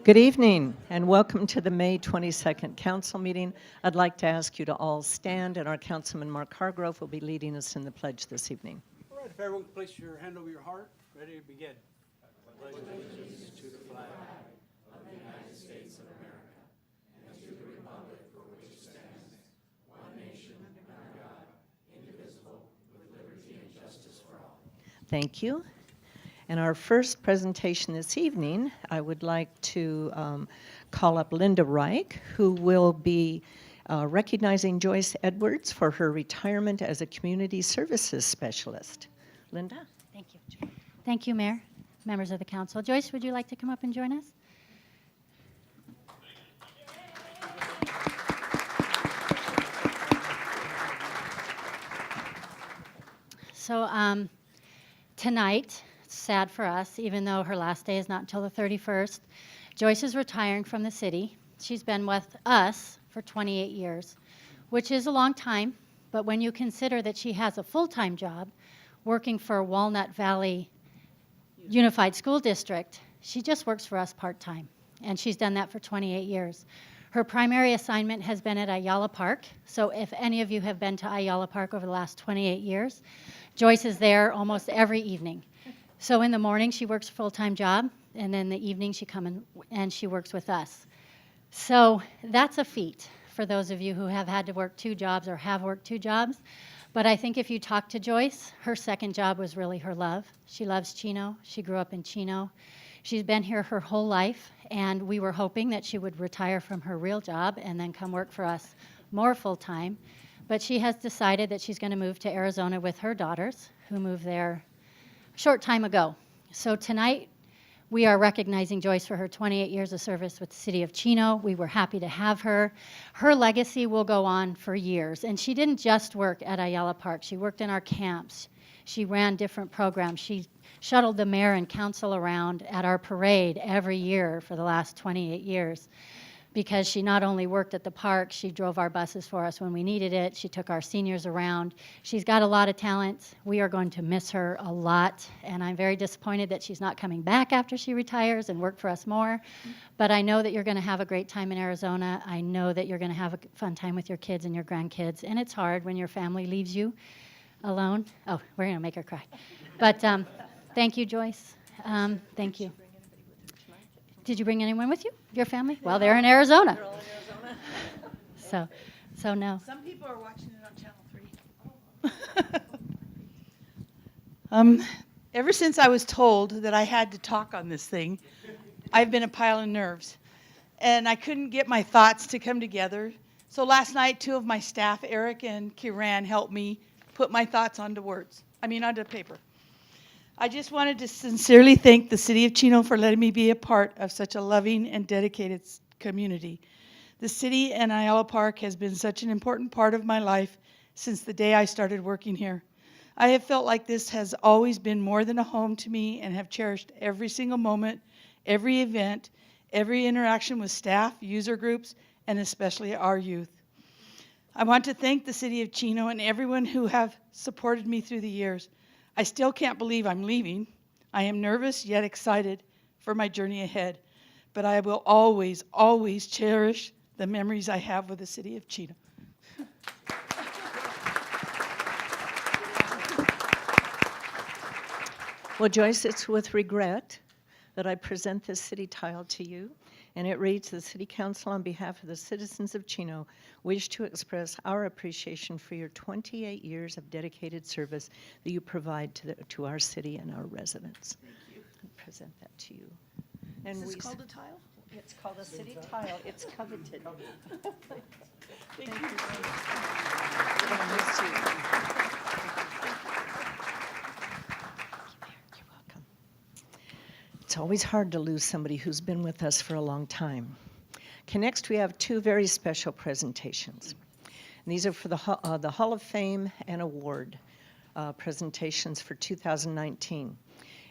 Good evening and welcome to the May 22nd council meeting. I'd like to ask you to all stand, and our councilman Mark Hargrove will be leading us in the pledge this evening. All right, if everyone can place your hand over your heart, ready to begin. I pledge allegiance to the flag of the United States of America and to the republic for which it stands, one nation under God, indivisible, with liberty and justice for all. Thank you. And our first presentation this evening, I would like to call up Linda Reich, who will be recognizing Joyce Edwards for her retirement as a community services specialist. Linda? Thank you. Thank you, Mayor, members of the council. Joyce, would you like to come up and join us? So tonight, sad for us, even though her last day is not until the 31st. Joyce is retiring from the city. She's been with us for 28 years, which is a long time, but when you consider that she has a full-time job working for Walnut Valley Unified School District, she just works for us part-time, and she's done that for 28 years. Her primary assignment has been at Ayala Park, so if any of you have been to Ayala Park over the last 28 years, Joyce is there almost every evening. So in the morning, she works a full-time job, and then in the evening, she comes and she works with us. So that's a feat for those of you who have had to work two jobs or have worked two jobs. But I think if you talk to Joyce, her second job was really her love. She loves Chino. She grew up in Chino. She's been here her whole life, and we were hoping that she would retire from her real job and then come work for us more full-time. But she has decided that she's going to move to Arizona with her daughters, who moved there short time ago. So tonight, we are recognizing Joyce for her 28 years of service with the city of Chino. We were happy to have her. Her legacy will go on for years. And she didn't just work at Ayala Park. She worked in our camps. She ran different programs. She shuttled the mayor and council around at our parade every year for the last 28 years. Because she not only worked at the park, she drove our buses for us when we needed it. She took our seniors around. She's got a lot of talent. We are going to miss her a lot, and I'm very disappointed that she's not coming back after she retires and work for us more. But I know that you're going to have a great time in Arizona. I know that you're going to have a fun time with your kids and your grandkids, and it's hard when your family leaves you alone. Oh, we're going to make her cry. But thank you, Joyce. Thank you. Did you bring anyone with you? Your family? Well, they're in Arizona. They're all in Arizona. So no. Some people are watching it on Channel 3. Ever since I was told that I had to talk on this thing, I've been a pile of nerves. And I couldn't get my thoughts to come together. So last night, two of my staff, Eric and Kiran, helped me put my thoughts onto paper. I just wanted to sincerely thank the City of Chino for letting me be a part of such a loving and dedicated community. The city and Ayala Park has been such an important part of my life since the day I started working here. I have felt like this has always been more than a home to me and have cherished every single moment, every event, every interaction with staff, user groups, and especially our youth. I want to thank the City of Chino and everyone who have supported me through the years. I still can't believe I'm leaving. I am nervous yet excited for my journey ahead, but I will always, always cherish the memories I have with the City of Chino. Well, Joyce, it's with regret that I present this city tile to you. And it reads, "The City Council, on behalf of the citizens of Chino, wish to express our appreciation for your 28 years of dedicated service that you provide to our city and our residents." Thank you. I present that to you. And Is this we called a tile? It's called a city tile. It's coveted. Thank you. We're gonna miss you. You're welcome. It's always hard to lose somebody who's been with us for a long time. Okay, next we have two very special presentations. And these are for the Hall of Fame and Award presentations for 2019.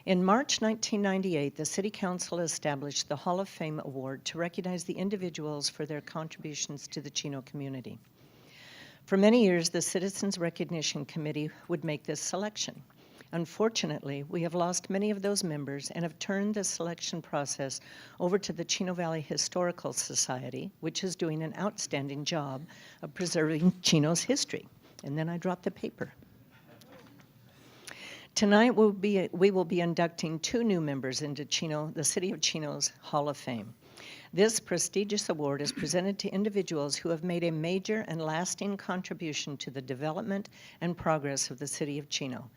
In March 1998, the City Council established the Hall of Fame Award to recognize the individuals for their contributions to the Chino community. For many years, the Citizens Recognition Committee would make this selection. Unfortunately, we have lost many of those members and have turned the selection process over to the Chino Valley Historical Society, which is doing an outstanding job of preserving Chino's history. And then I dropped the paper. Tonight, we will be inducting two new members into the City of Chino's Hall of Fame. This prestigious award is presented to individuals who have made a major and lasting contribution to the development and progress of the City of Chino,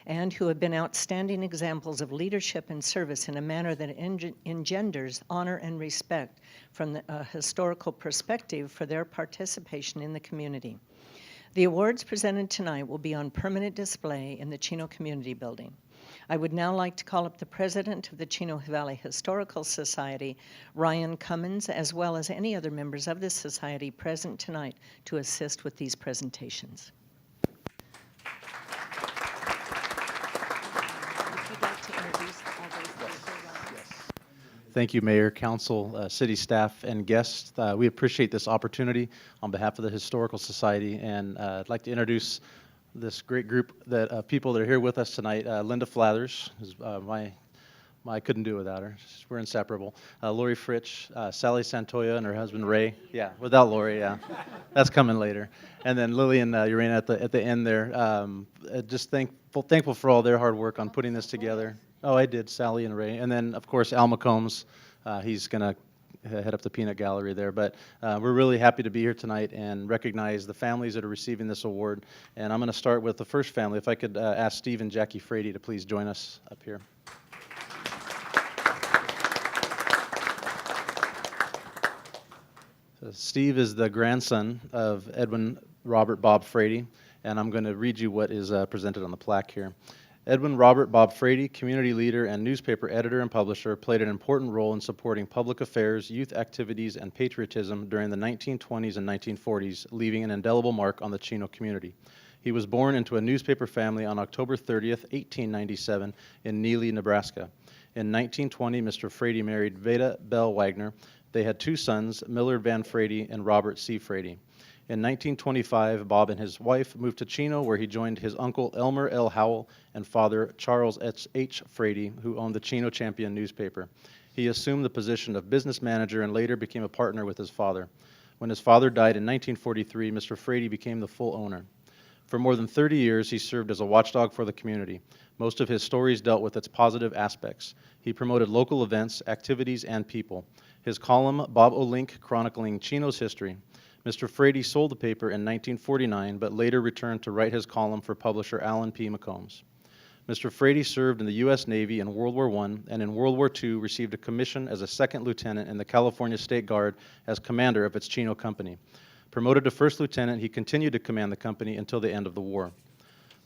and who have been outstanding examples of leadership and service in a manner that engenders honor and respect from a historical perspective for their participation in the community. The awards presented tonight will be on permanent display in the Chino Community Building. I would now like to call up the president of the Chino Valley Historical Society, Ryan Cummins, as well as any other members of this society present tonight to assist with these presentations. If you'd like to introduce all those people, Ryan. Thank you, Mayor, Council, City staff, and guests. We appreciate this opportunity on behalf of the Historical Society, and I'd like to introduce this great group of people that are here with us tonight. Linda Flathers, who's I couldn't do it without her. We're inseparable. Lori Fritsch, Sally Santoya, and her husband Ray. Yeah, without Lori, yeah, that's coming later. And then Lillian Urena at the end there. Just thankful for all their hard work on putting this together. Oh, I did, Sally and Ray. And then, of course, Al McCombs. He's going to head up the peanut gallery there. But we're really happy to be here tonight and recognize the families that are receiving this award. And I'm going to start with the first family. If I could ask Steve and Jackie Frady to please join us up here. So Steve is the grandson of Edwin Robert Bob Frady, and I'm going to read you what is presented on the plaque here. Edwin Robert Bob Frady, community leader and newspaper editor and publisher, played an important role in supporting public affairs, youth activities, and patriotism during the 1920s and 1940s, leaving an indelible mark on the Chino community. He was born into a newspaper family on October 30th, 1897, in Neely, Nebraska. In 1920, Mr. Frady married Veda Bell Wagner. They had two sons, Millard Van Frady and Robert C. Frady. In 1925, Bob and his wife moved to Chino, where he joined his uncle Elmer L. Howell and father Charles H. Frady, who owned the Chino Champion newspaper. He assumed the position of business manager and later became a partner with his father. When his father died in 1943, Mr. Frady became the full owner. For more than 30 years, he served as a watchdog for the community. Most of his stories dealt with its positive aspects. He promoted local events, activities, and people. His column, Bob O'Link, chronicling Chino's history. Mr. Frady sold the paper in 1949, but later returned to write his column for publisher Alan P. McCombs. Mr. Frady served in the U.S. Navy in World War I, and in World War II received a commission as a second lieutenant in the California State Guard as commander of its Chino company. Promoted to first lieutenant, he continued to command the company until the end of the war.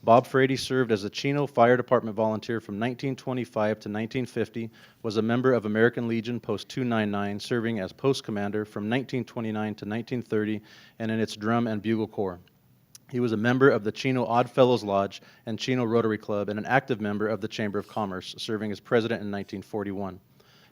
Bob Frady served as a Chino Fire Department volunteer from 1925 to 1950, was a member of American Legion Post 299, serving as post commander from 1929 to 1930, and in its drum and bugle corps. He was a member of the Chino Odd Fellows Lodge and Chino Rotary Club, and an active member of the Chamber of Commerce, serving as president in 1941.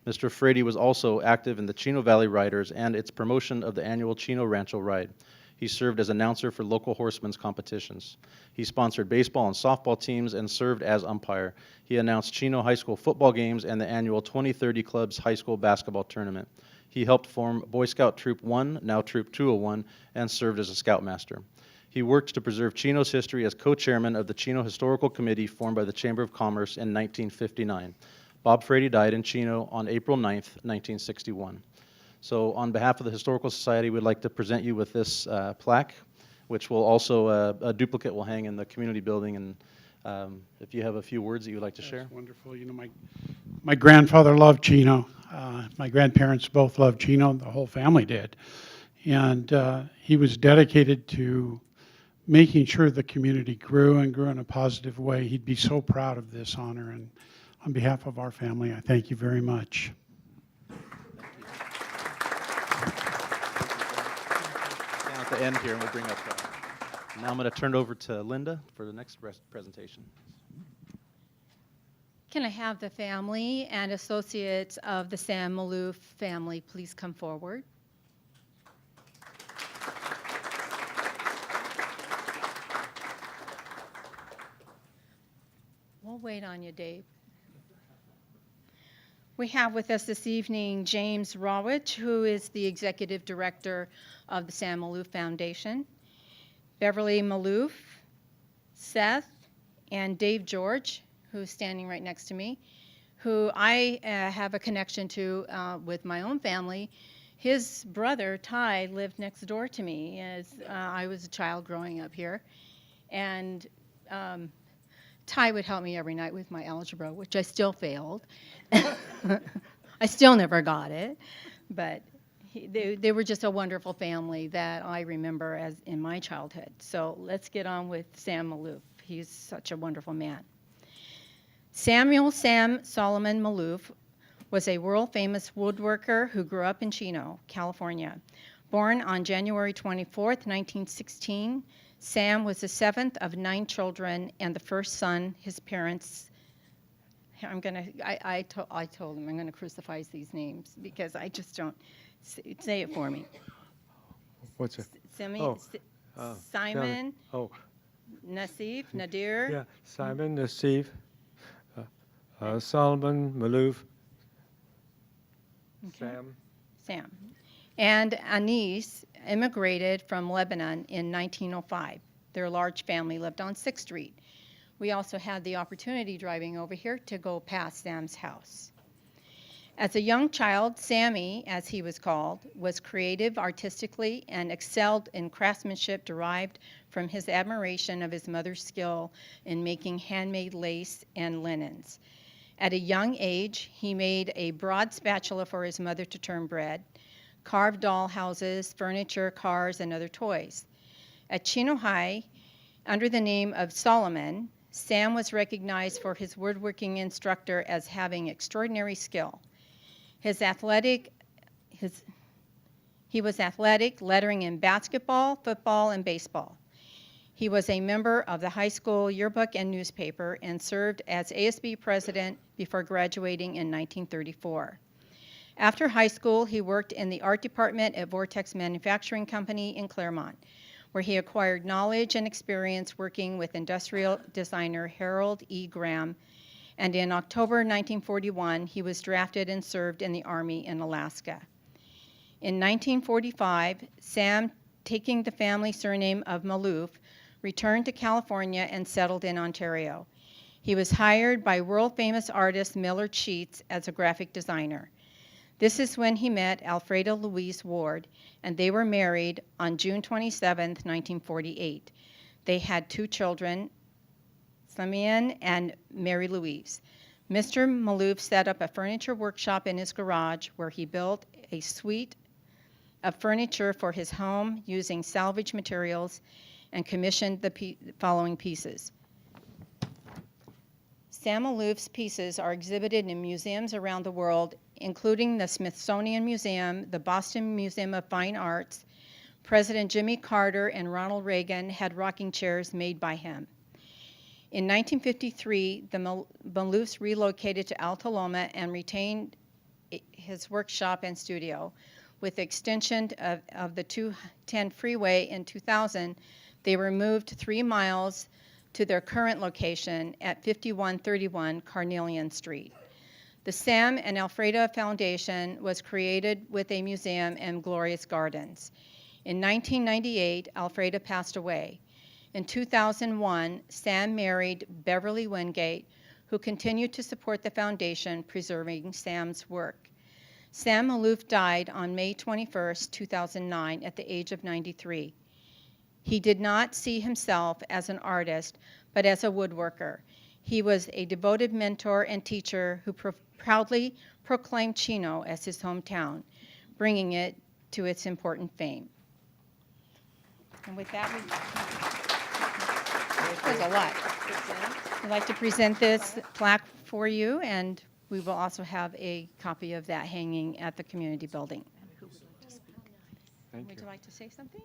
Mr. Frady was also active in the Chino Valley Riders and its promotion of the annual Chino Rancho Ride. He served as announcer for local horsemen's competitions. He sponsored baseball and softball teams and served as umpire. He announced Chino high school football games and the annual 2030 Club's high school basketball tournament. He helped form Boy Scout Troop 1, now Troop 201, and served as a scoutmaster. He worked to preserve Chino's history as co-chairman of the Chino Historical Committee formed by the Chamber of Commerce in 1959. Bob Frady died in Chino on April 9, 1961. So on behalf of the Historical Society, we'd like to present you with this plaque, which will also, a duplicate will hang in the community building. And if you have a few words that you would like to share. That's wonderful. You know, my grandfather loved Chino. My grandparents both loved Chino. The whole family did. And he was dedicated to making sure the community grew and grew in a positive way. He'd be so proud of this honor. And on behalf of our family, I thank you very much. Down at the end here, and we'll bring up. Now I'm going to turn it over to Linda for the next presentation. Can I have the family and associates of the Sam Maloof family please come forward? We'll wait on you, Dave. We have with us this evening James Rawich, who is the Executive Director of the Sam Maloof Foundation, Beverly Maloof, Seth, and Dave George, who's standing right next to me, who I have a connection to with my own family. His brother, Ty, lived next door to me as I was a child growing up here. And Ty would help me every night with my algebra, which I still failed. I still never got it. But they were just a wonderful family that I remember as in my childhood. So let's get on with Sam Maloof. He's such a wonderful man. Samuel Sam Soloman Maloof was a world-famous woodworker who grew up in Chino, California. Born on January 24th, 1916, Sam was the seventh of 9 children and the first son his parents. I told him I'm going to crucify these names because I just don't. Say it for me. What's it? Simon, Nassif, Nadir. Yeah, Simon, Nassif, Soloman Maloof, Okay. Sam. And Anis immigrated from Lebanon in 1905. Their large family lived on 6th Street. We also had the opportunity driving over here to go past Sam's house. As a young child, Sammy, as he was called, was creative artistically and excelled in craftsmanship derived from his admiration of his mother's skill in making handmade lace and linens. At a young age, he made a broad spatula for his mother to turn bread, carved doll houses, furniture, cars, and other toys. At Chino High, under the name of Soloman, Sam was recognized for his woodworking instructor as having extraordinary skill. He was athletic, lettering in basketball, football, and baseball. He was a member of the high school yearbook and newspaper and served as ASB president before graduating in 1934. After high school, he worked in the art department at Vortex Manufacturing Company in Claremont, where he acquired knowledge and experience working with industrial designer Harold E. Graham. And in October 1941, he was drafted and served in the Army in Alaska. In 1945, Sam, taking the family surname of Maloof, returned to California and settled in Ontario. He was hired by world-famous artist Millard Sheets as a graphic designer. This is when he met Alfreda Louise Ward, and they were married on June 27, 1948. They had 2 children, Samian and Mary Louise. Mr. Maloof set up a furniture workshop in his garage where he built a suite of furniture for his home using salvage materials and commissioned the following pieces. Sam Maloof's pieces are exhibited in museums around the world, including the Smithsonian Museum, the Boston Museum of Fine Arts. President Jimmy Carter and Ronald Reagan had rocking chairs made by him. In 1953, the Maloofs relocated to Alta Loma and retained his workshop and studio. With the extension of the 210 freeway in 2000, they were moved 3 miles to their current location at 5131 Carnelian Street. The Sam and Alfreda Foundation was created with a museum and glorious gardens. In 1998, Alfreda passed away. In 2001, Sam married Beverly Wingate, who continued to support the foundation, preserving Sam's work. Sam Maloof died on May 21, 2009, at the age of 93. He did not see himself as an artist, but as a woodworker. He was a devoted mentor and teacher who proudly proclaimed Chino as his hometown, bringing it to its important fame. And with that, there's a lot. I'd like to present this plaque for you, and we will also have a copy of that hanging at the community building. Thank Would you. you like to say something?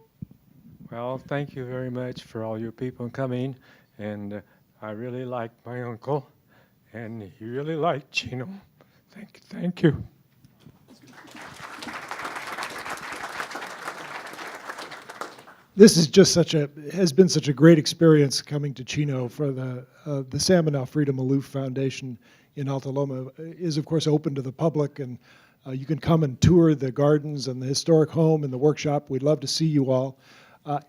Well, thank you very much for all you people coming. And I really like my uncle, and he really liked Chino. Thank you. This is just has been such a great experience coming to Chino for the Sam and Frady Maloof Foundation in Alta Loma is of course open to the public, and you can come and tour the gardens and the historic home and the workshop. We'd love to see you all.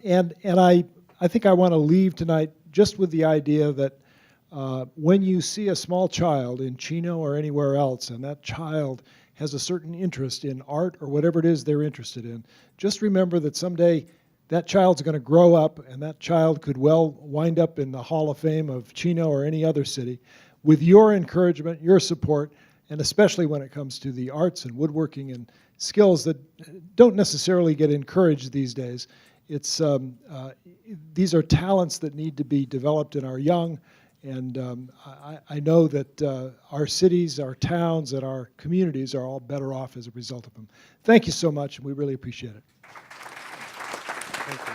And I think I want to leave tonight just with the idea that when you see a small child in Chino or anywhere else, and that child has a certain interest in art or whatever it is they're interested in, just remember that someday that child's going to grow up, and that child could well wind up in the Hall of Fame of Chino or any other city. With your encouragement, your support, and especially when it comes to the arts and woodworking and skills that don't necessarily get encouraged these days, it's these are talents that need to be developed in our young, and I know that our cities, our towns, and our communities are all better off as a result of them. Thank you so much, and we really appreciate it. Thank you.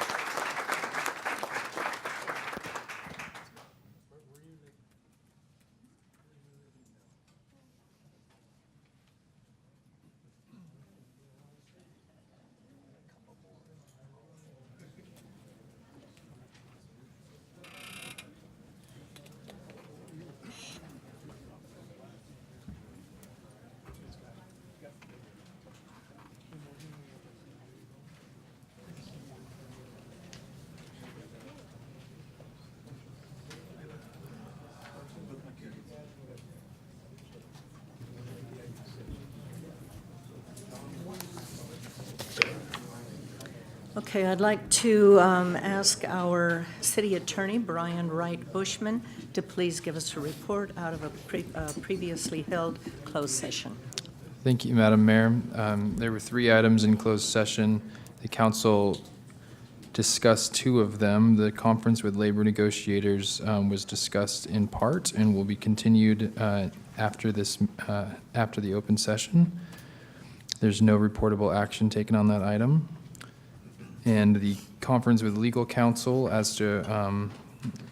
Okay, I'd like to ask our city attorney, Brian Wright Bushman, to please give us a report out of a previously held closed session. Thank you, Madam Mayor. There were 3 items in closed session. The council discussed 2 of them. The conference with labor negotiators was discussed in part and will be continued after the open session. There's no reportable action taken on that item. And the conference with legal counsel, as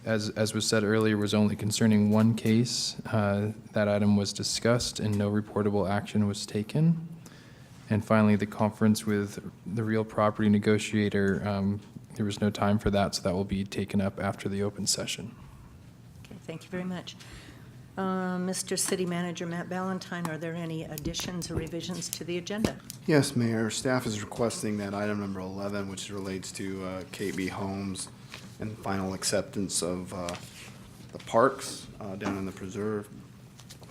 was said earlier, was only concerning 1 case. That item was discussed and no reportable action was taken. And finally, the conference with the real property negotiator, there was no time for that, so that will be taken up after the open session. Okay, thank you very much. Mr. City Manager Matt Ballantyne, are there any additions or revisions to the agenda? Yes, Mayor. Staff is requesting that item number 11, which relates to KB Homes and final acceptance of the parks down in the preserve,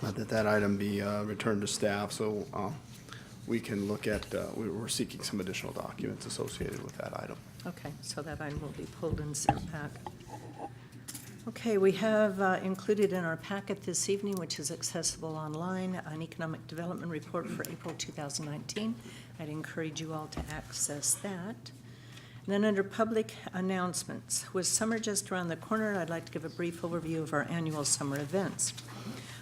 that item be returned to staff so we can look at, we're seeking some additional documents associated with that item. Okay, so that item will be pulled and sent back. Okay, we have included in our packet this evening, which is accessible online, an economic development report for April 2019. I'd encourage you all to access that. And then under public announcements, with summer just around the corner, I'd like to give a brief overview of our annual summer events.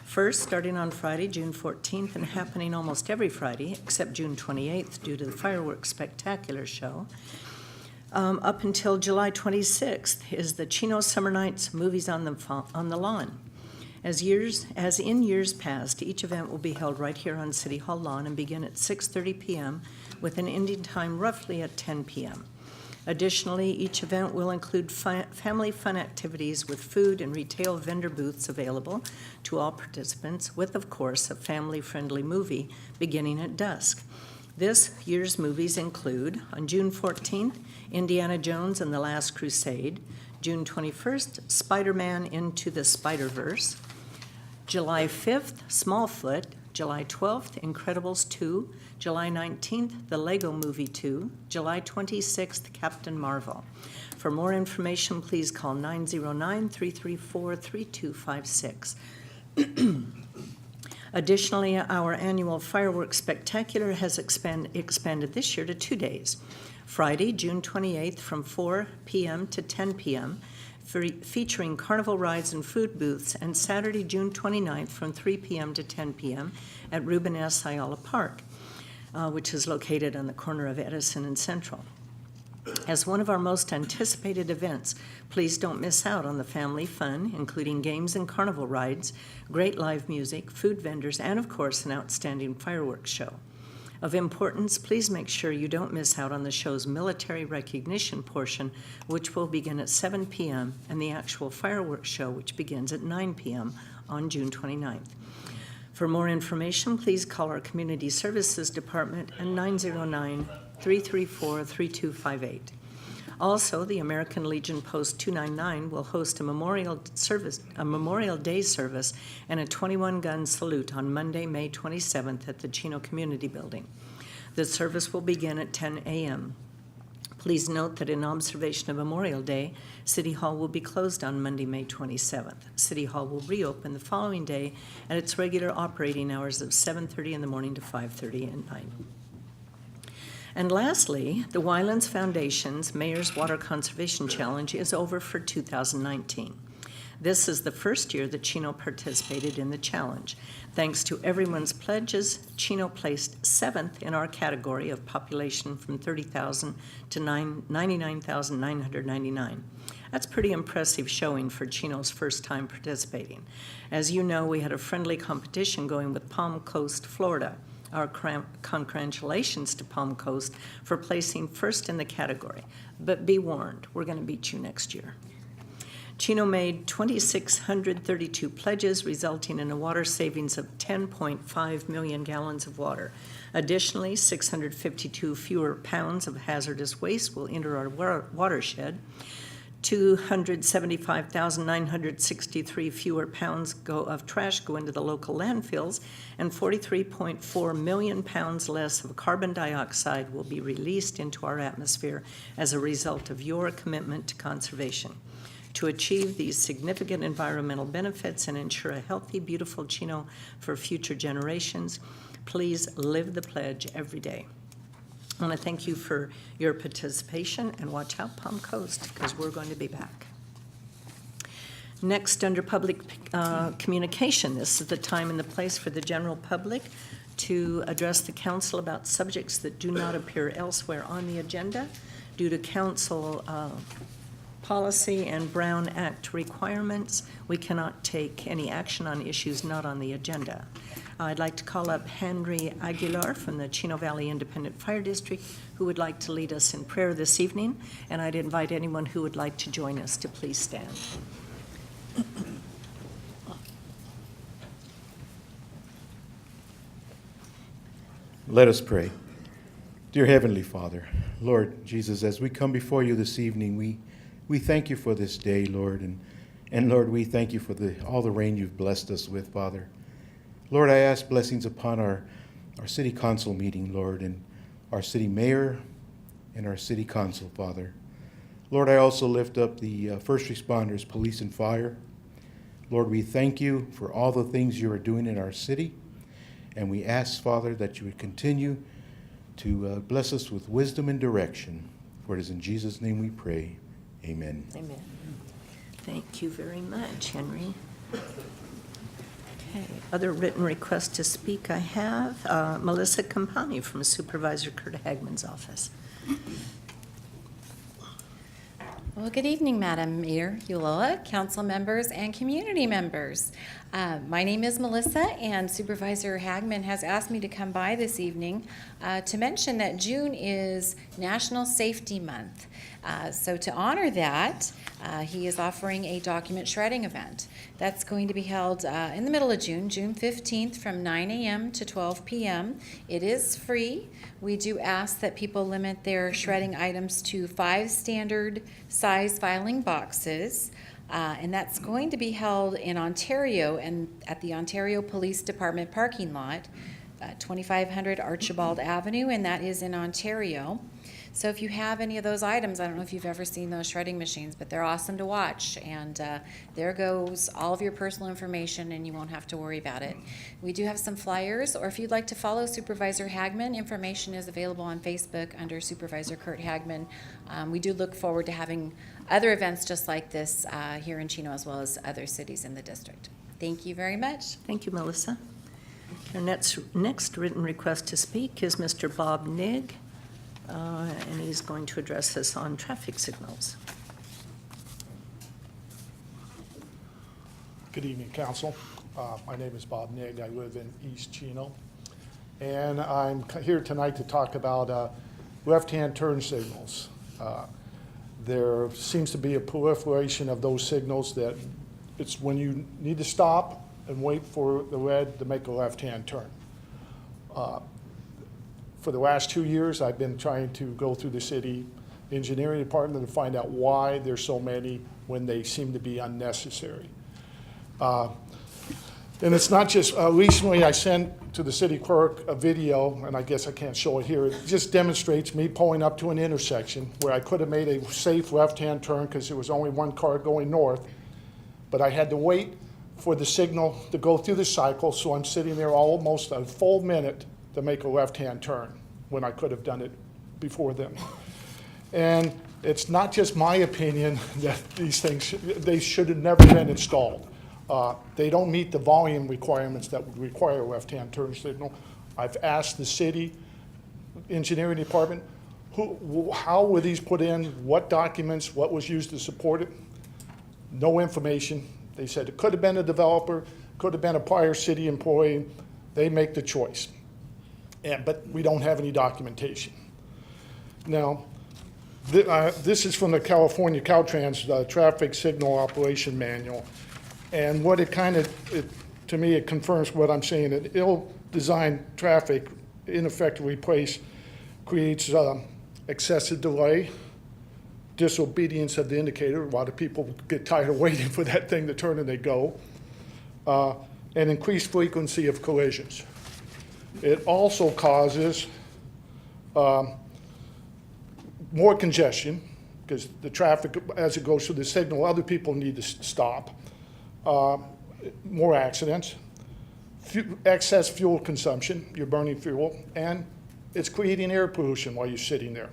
First, starting on Friday, June 14th, and happening almost every Friday, except June 28th due to the fireworks spectacular show, up until July 26th is the Chino Summer Nights Movies on the Lawn. As in years past, each event will be held right here on City Hall lawn and begin at 6:30 p.m. with an ending time roughly at 10 p.m. Additionally, each event will include family fun activities with food and retail vendor booths available to all participants, with, of course, a family-friendly movie beginning at dusk. This year's movies include, on June 14th, Indiana Jones and the Last Crusade, June 21st, Spider-Man Into the Spider-Verse, July 5th, Smallfoot, July 12th, Incredibles 2, July 19th, The Lego Movie 2, July 26th, Captain Marvel. For more information, please call 909-334-3256. Additionally, our annual fireworks spectacular has expanded this year to 2 days. Friday, June 28th from 4 p.m. to 10 p.m., featuring carnival rides and food booths, and Saturday, June 29th from 3 p.m. to 10 p.m. at Ruben S. Ayala Park, which is located on the corner of Edison and Central. As one of our most anticipated events, please don't miss out on the family fun, including games and carnival rides, great live music, food vendors, and of course, an outstanding fireworks show. Of importance, please make sure you don't miss out on the show's military recognition portion, which will begin at 7 p.m., and the actual fireworks show, which begins at 9 p.m. on June 29th. For more information, please call our Community Services Department at 909-334-3258. Also, the American Legion Post 299 will host a Memorial Day service and a 21-gun salute on Monday, May 27th at the Chino Community Building. The service will begin at 10 a.m. Please note that in observation of Memorial Day, City Hall will be closed on Monday, May 27th. City Hall will reopen the following day at its regular operating hours of 7:30 in the morning to 5:30 at night. And lastly, the Wylands Foundation's Mayor's Water Conservation Challenge is over for 2019. This is the first year that Chino participated in the challenge. Thanks to everyone's pledges, Chino placed 7th in our category of population from 30,000 to 99,999. That's pretty impressive showing for Chino's first time participating. As you know, we had a friendly competition going with Palm Coast, Florida. Our congratulations to Palm Coast for placing first in the category. But be warned, we're going to beat you next year. Chino made 2,632 pledges, resulting in a water savings of 10.5 million gallons of water. Additionally, 652 fewer pounds of hazardous waste will enter our watershed. 275,963 fewer pounds of trash go into the local landfills, and 43.4 million pounds less of carbon dioxide will be released into our atmosphere as a result of your commitment to conservation. To achieve these significant environmental benefits and ensure a healthy, beautiful Chino for future generations, please live the pledge every day. I want to thank you for your participation, and watch out, Palm Coast, because we're going to be back. Next, under public communication, this is the time and the place for the general public to address the council about subjects that do not appear elsewhere on the agenda due to council policy and Brown Act requirements. We cannot take any action on issues not on the agenda. I'd like to call up Henry Aguilar from the Chino Valley Independent Fire District, who would like to lead us in prayer this evening, and I'd invite anyone who would like to join us to please stand. Let us pray. Dear Heavenly Father, Lord Jesus, as we come before you this evening, we thank you for this day, Lord, and Lord, we thank you for all the rain you've blessed us with, Father. Lord, I ask blessings upon our city council meeting, Lord, and our city mayor and our city council, Father. Lord, I also lift up the first responders, police and fire. Lord, we thank you for all the things you are doing in our city, and we ask, Father, that you would continue to bless us with wisdom and direction. For it is in Jesus' name we pray. Amen. Amen. Thank you very much, Henry. Okay, other written requests to speak I have. Melissa Campani from Supervisor Kurt Hagman's office. Well, good evening, Madam Mayor Ulloa, council members, and community members. My name is Melissa, and Supervisor Hagman has asked me to come by this evening to mention that June is National Safety Month. So to honor that, he is offering a document shredding event. That's going to be held in the middle of June, June 15th from 9 a.m. to 12 p.m. It is free. We do ask that people limit their shredding items to 5 standard size filing boxes. And that's going to be held in Ontario and at the Ontario Police Department parking lot, 2500 Archibald Avenue, and that is in Ontario. So if you have any of those items, I don't know if you've ever seen those shredding machines, but they're awesome to watch. And there goes all of your personal information, and you won't have to worry about it. We do have some flyers, or if you'd like to follow Supervisor Hagman, information is available on Facebook under Supervisor Kurt Hagman. We do look forward to having other events just like this here in Chino, as well as other cities in the district. Thank you very much. Thank you, Melissa. Our next written request to speak is Mr. Bob Nigg, and he's going to address us on traffic signals. Good evening, Council. My name is Bob Nigg. I live in East Chino. And I'm here tonight to talk about left-hand turn signals. There seems to be a proliferation of those signals that it's when you need to stop and wait for the red to make a left-hand turn. For the last 2 years, I've been trying to go through the city engineering department to find out why there's so many when they seem to be unnecessary. And it's not just, recently I sent to the city clerk a video, and I guess I can't show it here. It just demonstrates me pulling up to an intersection where I could have made a safe left-hand turn because there was only one car going north, but I had to wait for the signal to go through the cycle, so I'm sitting there almost a full minute to make a left-hand turn when I could have done it before them. And it's not just my opinion that these things, they should have never been installed. They don't meet the volume requirements that would require a left-hand turn signal. I've asked the city engineering department, how were these put in, what documents, what was used to support it? No information. They said it could have been a developer, could have been a prior city employee. They make the choice. But we don't have any documentation. Now, this is from the California Caltrans Traffic Signal Operation Manual. And what it kind of, to me, it confirms what I'm saying, that ill-designed traffic ineffectively placed creates excessive delay, disobedience of the indicator. A lot of people get tired of waiting for that thing to turn and they go. And increased frequency of collisions. It also causes more congestion because the traffic, as it goes through the signal, other people need to stop. More accidents, excess fuel consumption, you're burning fuel, and it's creating air pollution while you're sitting there.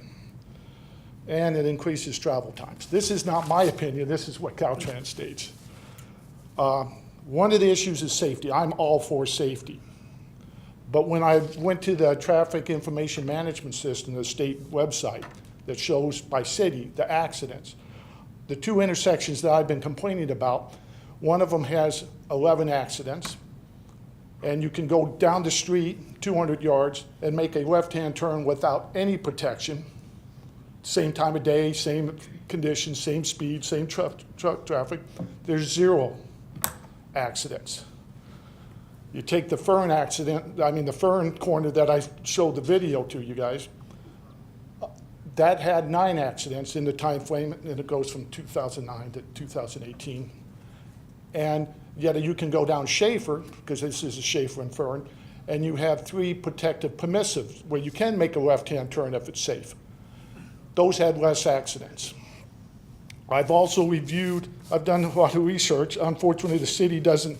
And it increases travel times. This is not my opinion, this is what Caltrans states. One of the issues is safety. I'm all for safety. But when I went to the Traffic Information Management System, the state website that shows by city the accidents, the two intersections that I've been complaining about, one of them has 11 accidents, and you can go down the street 200 yards and make a left-hand turn without any protection. Same time of day, same conditions, same speed, same truck traffic. There's 0 accidents. You take the Fern accident, the Fern corner that I showed the video to you guys, that had 9 accidents in the time frame, and it goes from 2009 to 2018. And yet you can go down Schaefer, because this is a Schaefer and Fern, and you have 3 protective permissives where you can make a left-hand turn if it's safe. Those had less accidents. I've also reviewed, I've done a lot of research. Unfortunately, the city doesn't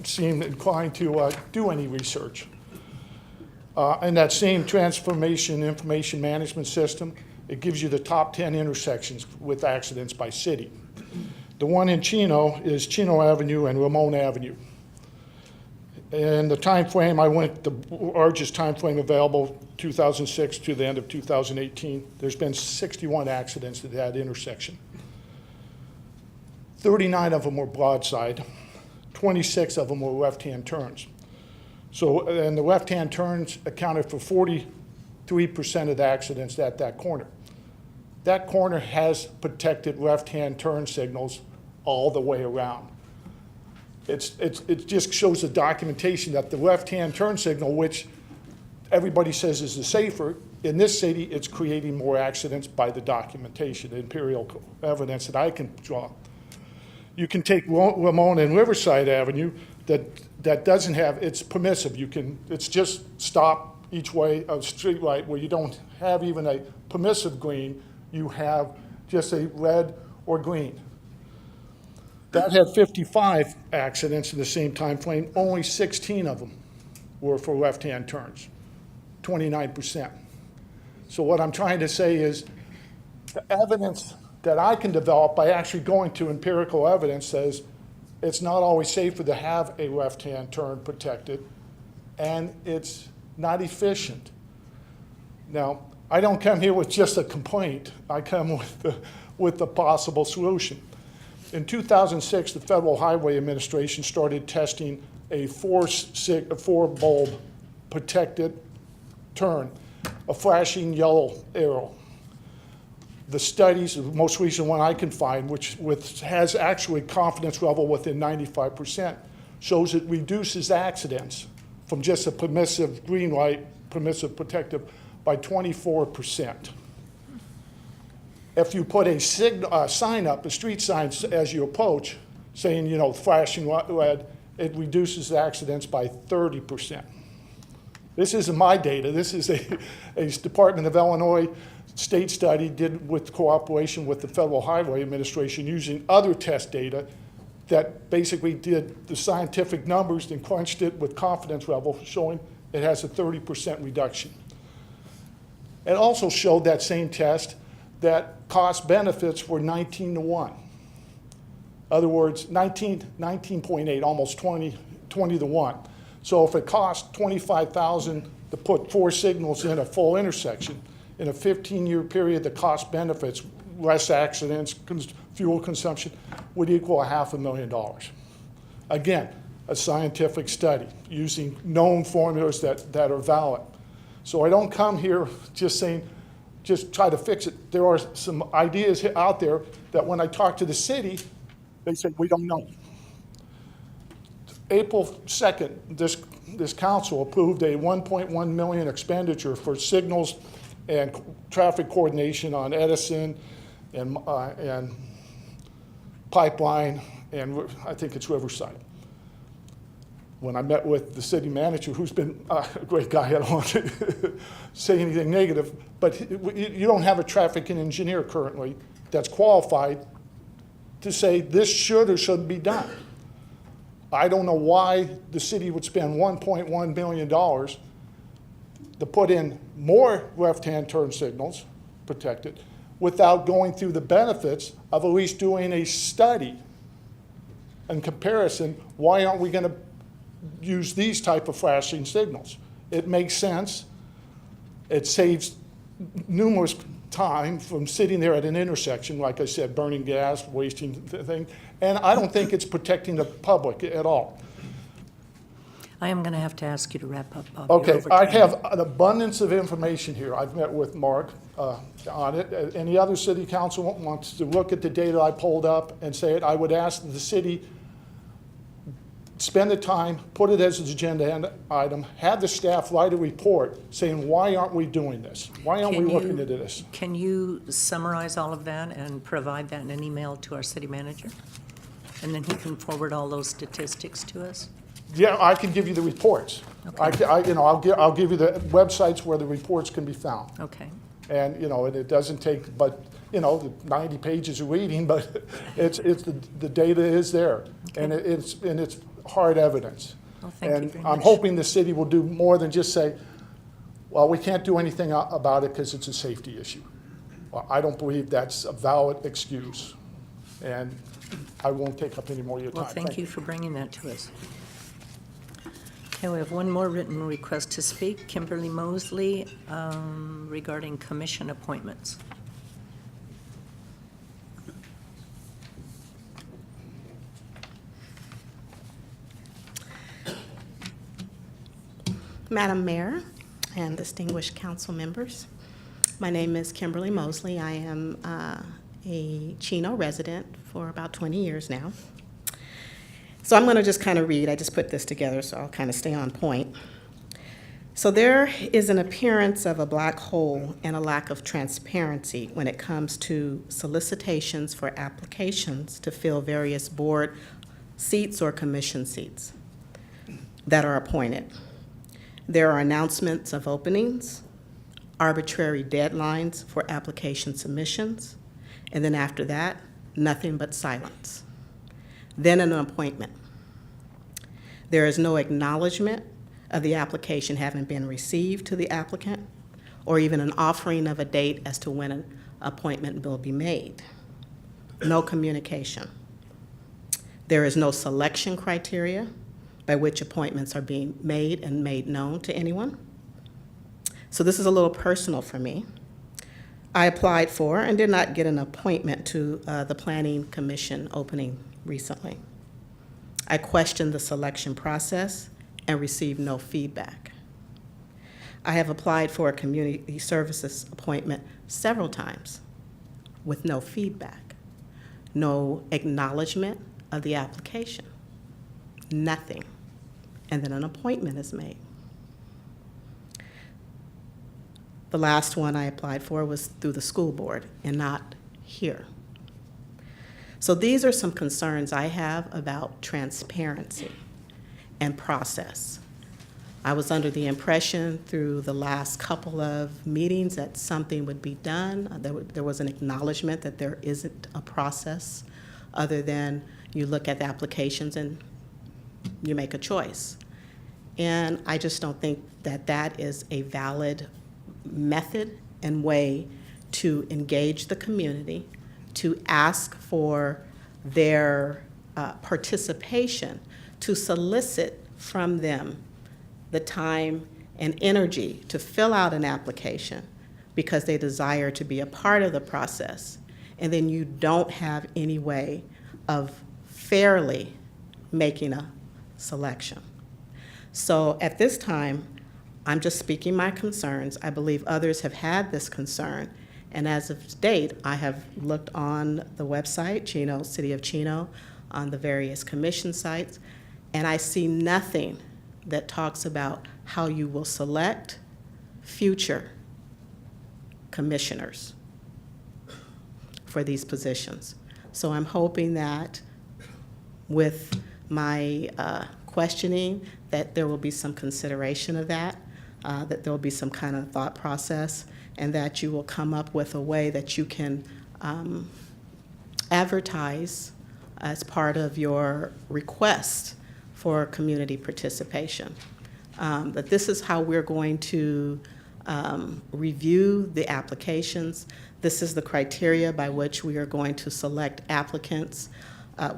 seem inclined to do any research. And that same transformation information management system, it gives you the top 10 intersections with accidents by city. The one in Chino is Chino Avenue and Ramon Avenue. And the time frame, I went the largest time frame available, 2006 to the end of 2018. There's been 61 accidents at that intersection. 39 of them were broadside. 26 of them were left-hand turns. So, and the left-hand turns accounted for 43% of the accidents at that corner. That corner has protected left-hand turn signals all the way around. It just shows the documentation that the left-hand turn signal, which everybody says is the safer, in this city, it's creating more accidents by the documentation, the empirical evidence that I can draw. You can take Ramona and Riverside Avenue that doesn't have, it's permissive. It's just stop each way of street light where you don't have even a permissive green, you have just a red or green. That had 55 accidents in the same time frame. Only 16 of them were for left-hand turns, 29%. So what I'm trying to say is the evidence that I can develop by actually going to empirical evidence says it's not always safer to have a left-hand turn protected, and it's not efficient. Now, I don't come here with just a complaint. I come with the possible solution. In 2006, the Federal Highway Administration started testing a four bulb protected turn, a flashing yellow arrow. The studies, the most recent one I can find, which has actually confidence level within 95%, shows it reduces accidents from just a permissive green light, permissive protective, by 24%. If you put a sign up, a street sign as you approach, saying, you know, flashing red, it reduces accidents by 30%. This isn't my data. This is a Department of Illinois state study did with cooperation with the Federal Highway Administration using other test data that basically did the scientific numbers and crunched it with confidence level, showing it has a 30% reduction. It also showed that same test that cost benefits were 19-to-1. In other words, 19.8, almost 20-to-1. So if it costs $25,000 to put 4 signals in a full intersection, in a 15-year period, the cost benefits, less accidents, fuel consumption, would equal $500,000. Again, a scientific study using known formulas that are valid. So I don't come here just saying, just try to fix it. There are some ideas out there that when I talk to the city, they say, we don't know. April 2nd, this council approved a $1.1 million expenditure for signals and traffic coordination on Edison and Pipeline, and I think it's Riverside. When I met with the city manager, who's been a great guy, I don't want to say anything negative, but you don't have a traffic engineer currently that's qualified to say this should or shouldn't be done. I don't know why the city would spend $1.1 million to put in more left-hand turn signals, protected, without going through the benefits of at least doing a study in comparison. Why aren't we going to use these type of flashing signals? It makes sense. It saves numerous time from sitting there at an intersection, like I said, burning gas, wasting things, and I don't think it's protecting the public at all. I am going to have to ask you to wrap up, Bob. Okay, I have an abundance of information here. I've met with Mark on it. Any other city council wants to look at the data I pulled up and say it, I would ask the city spend the time, put it as an agenda item, have the staff write a report saying, why aren't we doing this? Why aren't we looking into this? Can you summarize all of that and provide that in an email to our city manager? And then he can forward all those statistics to us? Yeah, I can give you the reports. Okay. I'll give you the websites where the reports can be found. Okay. And, and it doesn't take, but, the 90 pages of reading, but it's the data is there. Okay. And it's hard evidence. Well, thank you And very I'm much. hoping the city will do more than just say, well, we can't do anything about it because it's a safety issue. Well, I don't believe that's a valid excuse. And I won't take up any more of your time. Well, thank you for bringing that to us. Okay, we have one more written request to speak. Kimberly Mosley, regarding commission appointments. Madam Mayor and distinguished council members, my name is Kimberly Mosley. I am a Chino resident for about 20 years now. So I'm going to just kind of read. I just put this together, so I'll kind of stay on point. So there is an appearance of a black hole and a lack of transparency when it comes to solicitations for applications to fill various board seats or commission seats that are appointed. There are announcements of openings, arbitrary deadlines for application submissions, and then after that, nothing but silence. Then an appointment. There is no acknowledgement of the application having been received to the applicant, or even an offering of a date as to when an appointment will be made. No communication. There is no selection criteria by which appointments are being made and made known to anyone. So this is a little personal for me. I applied for and did not get an appointment to the Planning Commission opening recently. I questioned the selection process and received no feedback. I have applied for a community services appointment several times with no feedback, no acknowledgement of the application, nothing, and then an appointment is made. The last one I applied for was through the school board and not here. So these are some concerns I have about transparency and process. I was under the impression through the last couple of meetings that something would be done. There was an acknowledgement that there isn't a process other than you look at the applications and you make a choice. And I just don't think that that is a valid method and way to engage the community, to ask for their participation, to solicit from them the time and energy to fill out an application because they desire to be a part of the process, and then you don't have any way of fairly making a selection. So at this time, I'm just speaking my concerns. I believe others have had this concern, and as of date, I have looked on the website, Chino, City of Chino, on the various commission sites, and I see nothing that talks about how you will select future commissioners for these positions. So I'm hoping that with my questioning that there will be some consideration of that, that there will be some kind of thought process, and that you will come up with a way that you can advertise as part of your request for community participation. That this is how we're going to review the applications. This is the criteria by which we are going to select applicants,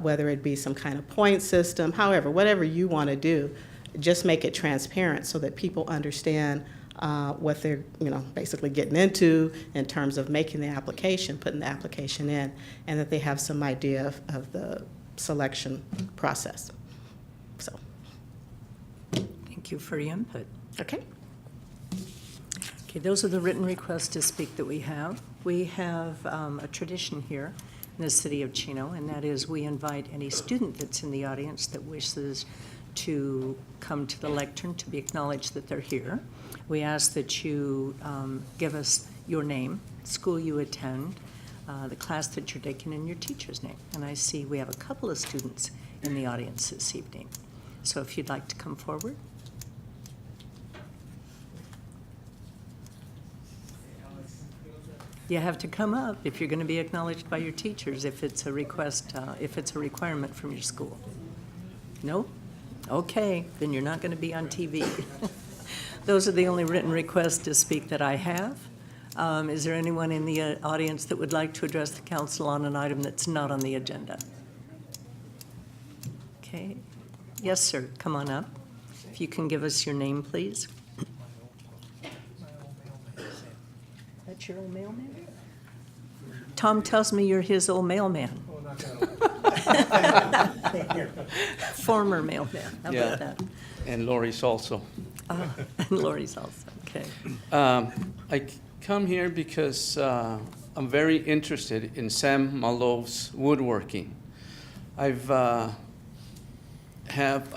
whether it be some kind of point system, however, whatever you want to do, just make it transparent so that people understand what they're basically getting into in terms of making the application, putting the application in, and that they have some idea of the selection process. So. Thank you for your input. Okay. Okay, those are the written requests to speak that we have. We have a tradition here in the city of Chino, and that is we invite any student that's in the audience that wishes to come to the lectern to be acknowledged that they're here. We ask that you give us your name, school you attend, the class that you're taking, and your teacher's name. And I see we have a couple of students in the audience this evening. So if you'd like to come forward. You have to come up if you're going to be acknowledged by your teachers, if it's a request, if it's a requirement from your school. No? Okay, then you're not going to be on TV. Those are the only written requests to speak that I have. Is there anyone in the audience that would like to address the council on an item that's not on the agenda? Okay. Yes, sir. Come on up. If you can give us your name, please. That's your old mailman? Tom tells me you're his old mailman. Former mailman. How about that? And Lori's also. And Lori's also. Okay. I come here because I'm very interested in Sam Maloof's woodworking. I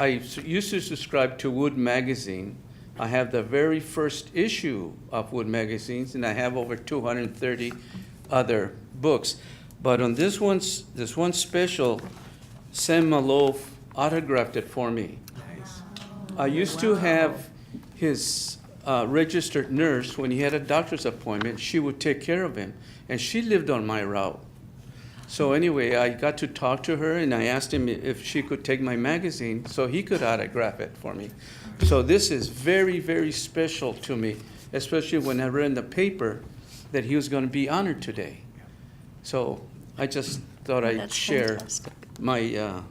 used to subscribe to Wood Magazine, I have the very first issue of Wood Magazines, and I have over 230 other books. But on this one special, Sam Maloof autographed it for me. Nice. I used to have his registered nurse, when he had a doctor's appointment, she would take care of him, and she lived on my route. So anyway, I got to talk to her, and I asked him if she could take my magazine so he could autograph it for me. So this is very, very special to me, especially when I read in the paper that he was going to be honored today. So I just thought I'd That's share fantastic. my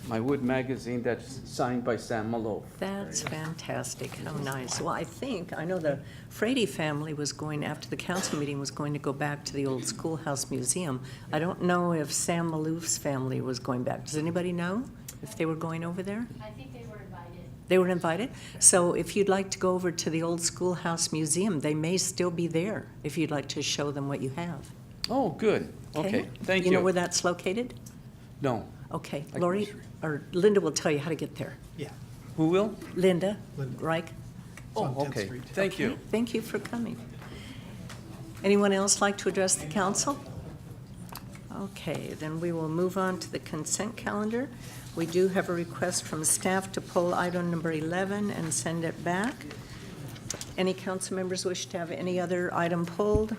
my Wood magazine that's signed by Sam Maloof. That's fantastic. How nice. Well, I know the Frady family was going, after the council meeting, was going to go back to the old schoolhouse museum. I don't know if Sam Maloof's family was going back. Does anybody know if they were going over there? I think they were invited. They were invited? So if you'd like to go over to the old schoolhouse museum, they may still be there if you'd like to show them what you have. Oh, good. Okay, thank you. You know where that's located? No. Okay, I can Lori, show you. or Linda will tell you how to get there. Yeah. Who will? Linda Reich. Oh, on 10th okay. Street. Thank you. Thank you for coming. Anyone else like to address the council? Okay, then we will move on to the consent calendar. We do have a request from staff to pull item number 11 and send it back. Any council members wish to have any other item pulled,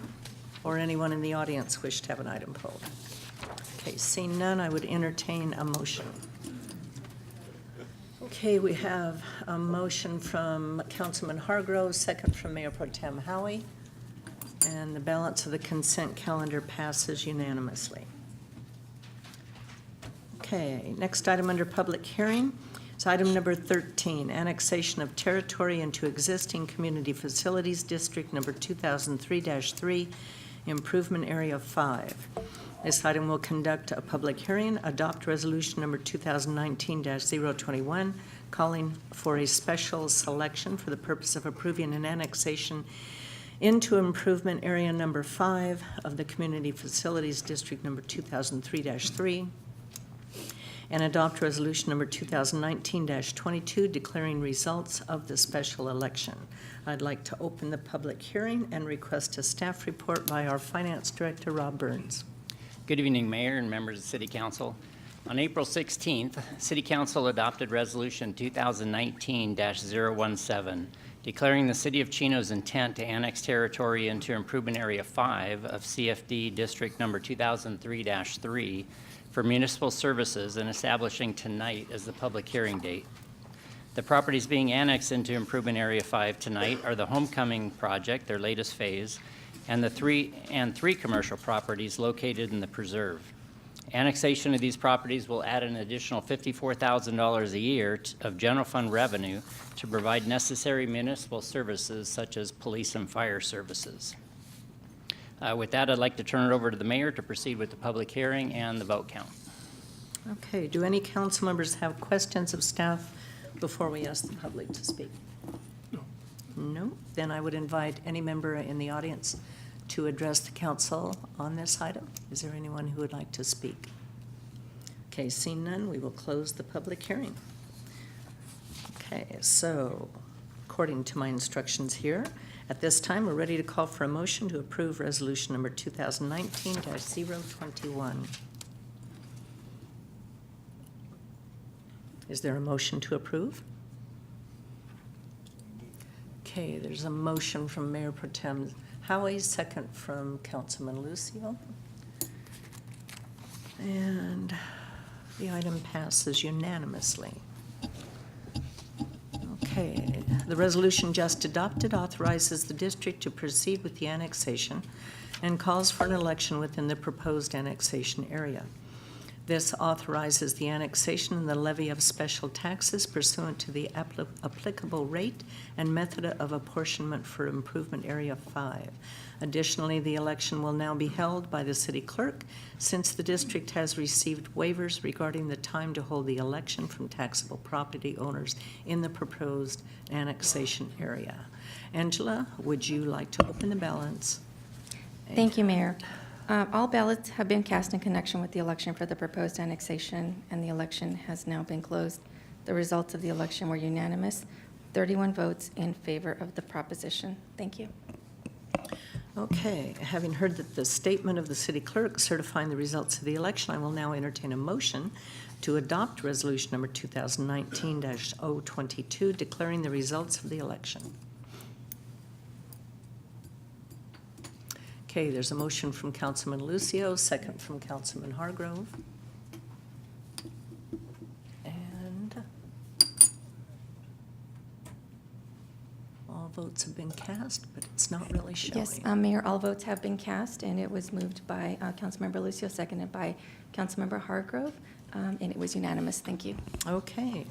or anyone in the audience wish to have an item pulled? Okay, seeing none, I would entertain a motion. Okay, we have a motion from Councilman Hargrove, second from Mayor Pro Tem Howie, and the balance of the consent calendar passes unanimously. Okay, next item under public hearing is item number 13, annexation of territory into existing community facilities district number 2003-3, improvement area 5. This item will conduct a public hearing, adopt resolution number 2019-021, calling for a special selection for the purpose of approving an annexation into improvement area number 5 of the community facilities district number 2003-3, and adopt resolution number 2019-22, declaring results of the special election. I'd like to open the public hearing and request a staff report by our Finance Director, Rob Burns. Good evening, Mayor and members of City Council. On April 16th, City Council adopted Resolution 2019-017, declaring the City of Chino's intent to annex territory into Improvement Area 5 of CFD District Number 2003-3 for municipal services and establishing tonight as the public hearing date. The properties being annexed into Improvement Area 5 tonight are the Homecoming Project, their latest phase, and the three commercial properties located in the preserve. Annexation of these properties will add an additional $54,000 a year of general fund revenue to provide necessary municipal services such as police and fire services. With that, I'd like to turn it over to the mayor to proceed with the public hearing and the vote count. Okay, do any council members have questions of staff before we ask the public to speak? No? Then I would invite any member in the audience to address the council on this item. Is there anyone who would like to speak? Okay, seeing none, we will close the public hearing. Okay, so according to my instructions here, at this time, we're ready to call for a motion to approve resolution number 2019-021. Is there a motion to approve? Okay, there's a motion from Mayor Pro Tem Howie, second from Councilman Lucio. And the item passes unanimously. Okay, the resolution just adopted authorizes the district to proceed with the annexation and calls for an election within the proposed annexation area. This authorizes the annexation and the levy of special taxes pursuant to the applicable rate and method of apportionment for Improvement Area 5. Additionally, the election will now be held by the city clerk since the district has received waivers regarding the time to hold the election from taxable property owners in the proposed annexation area. Angela, would you like to open the ballots? Thank you, Mayor. All ballots have been cast in connection with the election for the proposed annexation, and the election has now been closed. The results of the election were unanimous. 31 votes in favor of the proposition. Thank you. Okay, having heard that the statement of the city clerk certifying the results of the election, I will now entertain a motion to adopt resolution number 2019-022, declaring the results of the election. Okay, there's a motion from Councilman Lucio, second from Councilman Hargrove. And all votes have been cast, but it's not really showing. Yes, Mayor, all votes have been cast, and it was moved by Councilmember Lucio, seconded by Councilmember Hargrove, and it was unanimous. Thank you. Okay.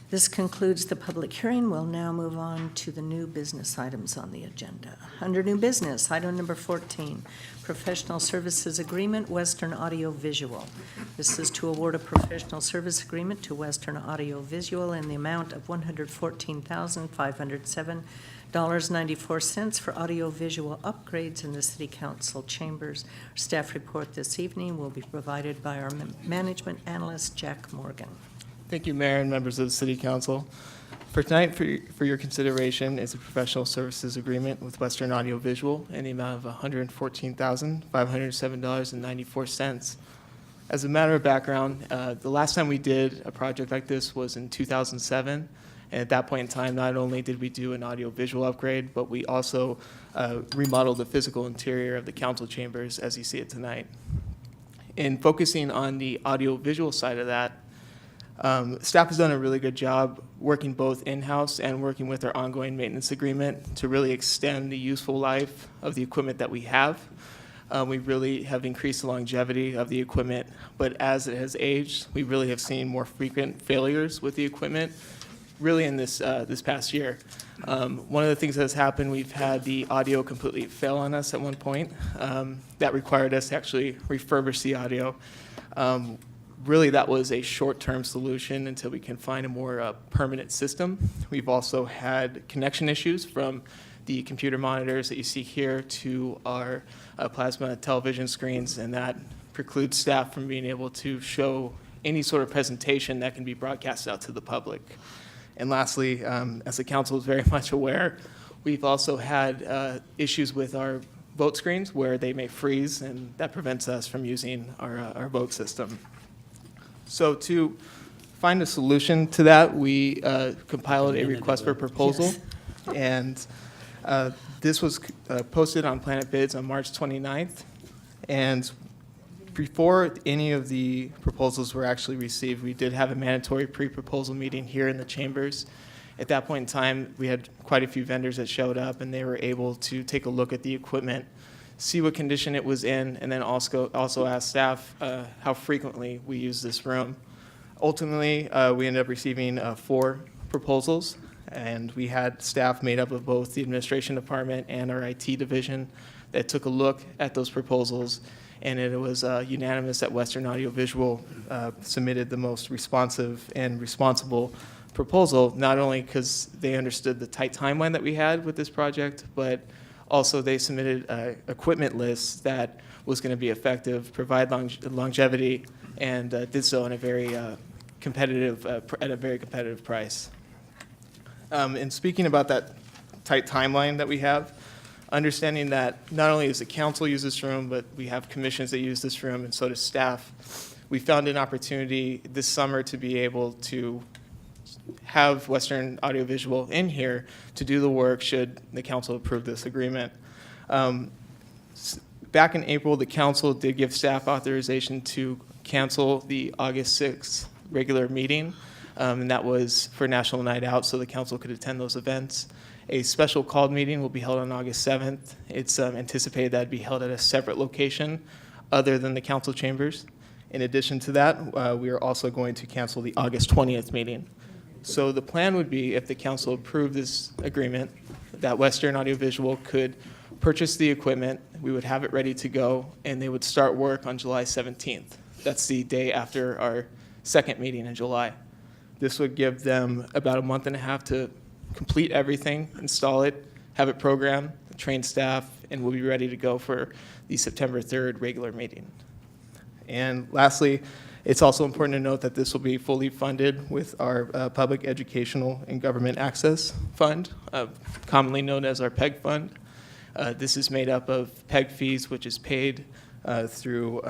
This concludes the public hearing. We'll now move on to the new business items on the agenda. Under new business, item number 14, professional services agreement, Western Audio Visual. This is to award a professional service agreement to Western Audio Visual in the amount of $114,507.94 for audio-visual upgrades in the City Council chambers. Our staff report this evening will be provided by our management analyst, Jack Morgan. Thank you, Mayor and members of the City Council. For tonight, for your consideration, is a professional services agreement with Western Audio Visual in the amount of $114,507.94. As a matter of background, the last time we did a project like this was in 2007. And at that point in time, not only did we do an audio-visual upgrade, but we also remodeled the physical interior of the council chambers as you see it tonight. In focusing on the audio-visual side of that, staff has done a really good job working both in-house and working with our ongoing maintenance agreement to really extend the useful life of the equipment that we have. We really have increased the longevity of the equipment, but as it has aged, we really have seen more frequent failures with the equipment, really in this past year. One of the things that has happened, we've had the audio completely fail on us at one point. That required us to actually refurbish the audio. Really, that was a short-term solution until we can find a more permanent system. We've also had connection issues from the computer monitors that you see here to our plasma television screens, and that precludes staff from being able to show any sort of presentation that can be broadcast out to the public. And lastly, as the council is very much aware, we've also had issues with our vote screens where they may freeze, and that prevents us from using our vote system. So to find a solution to that, we compiled a request for proposal. Yes. And this was posted on Planet Bids on March 29th. And before any of the proposals were actually received, we did have a mandatory pre-proposal meeting here in the chambers. At that point in time, we had quite a few vendors that showed up, and they were able to take a look at the equipment, see what condition it was in, and then also ask staff how frequently we use this room. Ultimately, we ended up receiving 4 proposals, and we had staff made up of both the administration department and our IT division that took a look at those proposals, and it was unanimous that Western Audio Visual submitted the most responsive and responsible proposal, not only because they understood the tight timeline that we had with this project, but also they submitted equipment lists that was going to be effective, provide longevity, and did so in a very competitive, at a very competitive price. And speaking about that tight timeline that we have, understanding that not only does the council use this room, but we have commissions that use this room, and so does staff, we found an opportunity this summer to be able to have Western Audio Visual in here to do the work should the council approve this agreement. Back in April, the council did give staff authorization to cancel the August 6th regular meeting, and that was for National Night Out, so the council could attend those events. A special called meeting will be held on August 7th. It's anticipated that it'd be held at a separate location other than the council chambers. In addition to that, we are also going to cancel the August 20th meeting. So the plan would be, if the council approved this agreement, that Western Audio Visual could purchase the equipment, we would have it ready to go, and they would start work on July 17th. That's the day after our second meeting in July. This would give them about a month and a half to complete everything, install it, have it programmed, train staff, and we'll be ready to go for the September 3rd regular meeting. And lastly, it's also important to note that this will be fully funded with our Public Educational and Government Access Fund, commonly known as our PEG fund. This is made up of PEG fees, which is paid through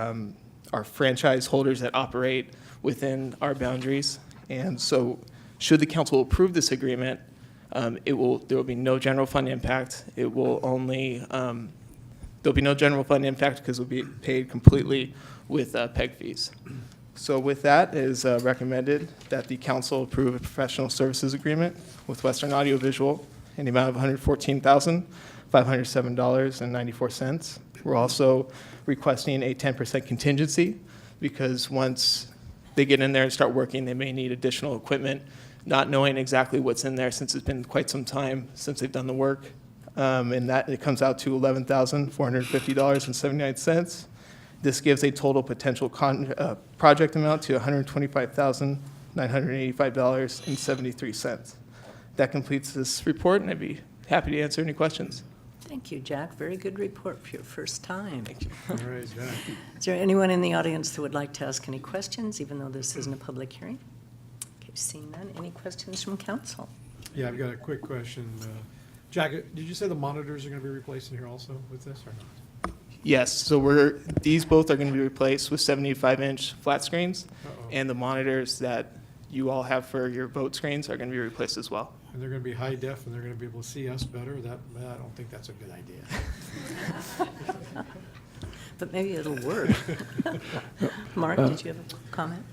our franchise holders that operate within our boundaries. And so should the council approve this agreement, there will be no general fund impact. It will only, there'll be no general fund impact because it will be paid completely with PEG fees. So with that, it is recommended that the council approve a professional services agreement with Western Audiovisual in the amount of $114,507.94. We're also requesting a 10% contingency because once they get in there and start working, they may need additional equipment, not knowing exactly what's in there since it's been quite some time since they've done the work. And that it comes out to $11,450.79. This gives a total potential project amount to $125,985.73. That completes this report, and I'd be happy to answer any questions. Thank you, Jack. Very good report for your first time. Thank you. All right, Jack. Is there anyone in the audience that would like to ask any questions, even though this isn't a public hearing? Okay, seeing none. Any questions from council? Yeah, I've got a quick question. Jack, did you say the monitors are going to be replaced in here also with this or not? Yes, so these both are going to be replaced with 75-inch flat screens, and the monitors that you all have for your vote screens are going to be replaced as well. And they're going to be high def and they're going to be able to see us better? I don't think that's a good idea. But maybe it'll work. Mark, did you have a comment?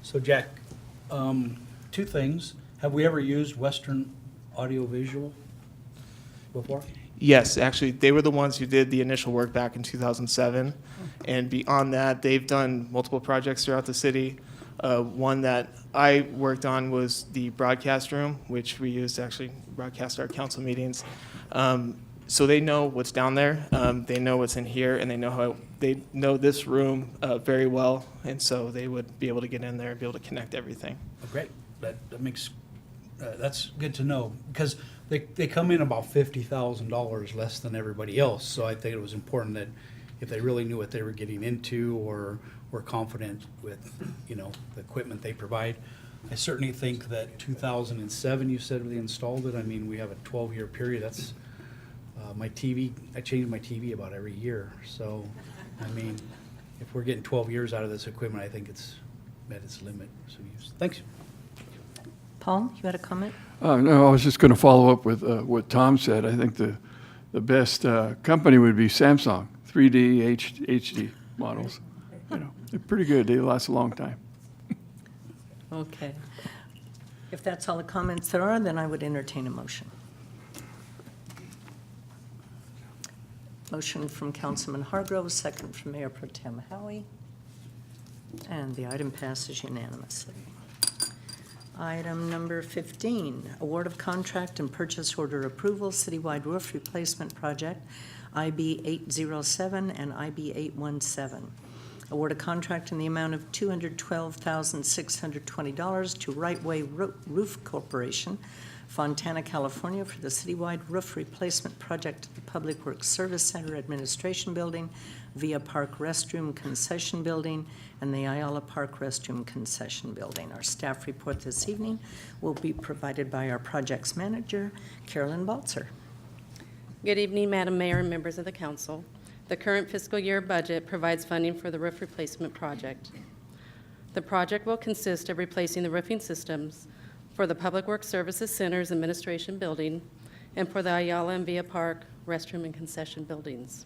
So Jack, two things. Have we ever used Western Audiovisual before? Yes, actually, they were the ones who did the initial work back in 2007. And beyond that, they've done multiple projects throughout the city. One that I worked on was the broadcast room, which we used to actually broadcast our council meetings. So they know what's down there, they know what's in here, and they know this room very well. And so they would be able to get in there and be able to connect everything. Oh, great. That makes, that's good to know, because they come in about $50,000 less than everybody else. So I think it was important that if they really knew what they were getting into or were confident with, the equipment they provide. I certainly think that 2007, you said they installed it. I mean, we have a 12-year period. That's my TV. I change my TV about every year. So, I mean, if we're getting 12 years out of this equipment, I think it's met its limit. So, thanks. Paul, you had a comment? No, I was just going to follow up with what Tom said. I think the best company would be Samsung, 3D HD models. They're pretty good. They last a long time. Okay. If that's all the comments there are, then I would entertain a motion. Motion from Councilman Hargrove, second from Mayor Pro Tem Howie. And the item passes unanimously. Item number 15, award of contract and purchase order approval, citywide roof replacement project, IB 807 and IB 817. Award a contract in the amount of $212,620 to Right Way Roof Corporation, Fontana, California, for the citywide roof replacement project at the Public Works Service Center Administration Building, Via Park Restroom Concession Building, and the Ayala Park Restroom Concession Building. Our staff report this evening will be provided by our projects manager, Carolyn Baltzer. Good evening, Madam Mayor and members of the council. The current fiscal year budget provides funding for the roof replacement project. The project will consist of replacing the roofing systems for the Public Works Services Center's Administration Building and for the Ayala and Via Park Restroom and Concession Buildings.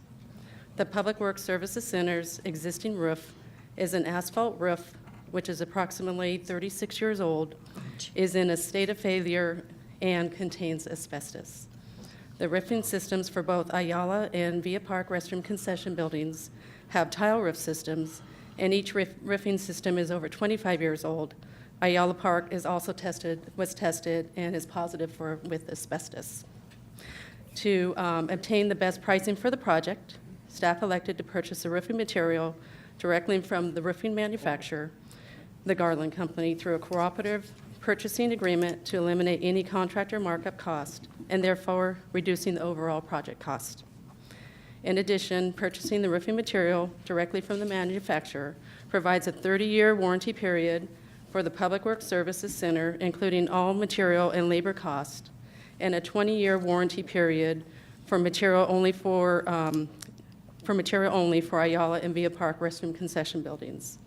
The Public Works Services Center's existing roof is an asphalt roof, which is approximately 36 years old, is in a state of failure, and contains asbestos. The roofing systems for both Ayala and Via Park Restroom Concession Buildings have tile roof systems, and each roofing system is over 25 years old. Ayala Park is also was tested and is positive with asbestos. To obtain the best pricing for the project, staff elected to purchase the roofing material directly from the roofing manufacturer, the Garland Company, through a cooperative purchasing agreement to eliminate any contractor markup cost and therefore reducing the overall project cost. In addition, purchasing the roofing material directly from the manufacturer provides a 30-year warranty period for the Public Works Services Center, including all material and labor costs, and a 20-year warranty period for material only for Ayala and Villa Park restroom concession buildings.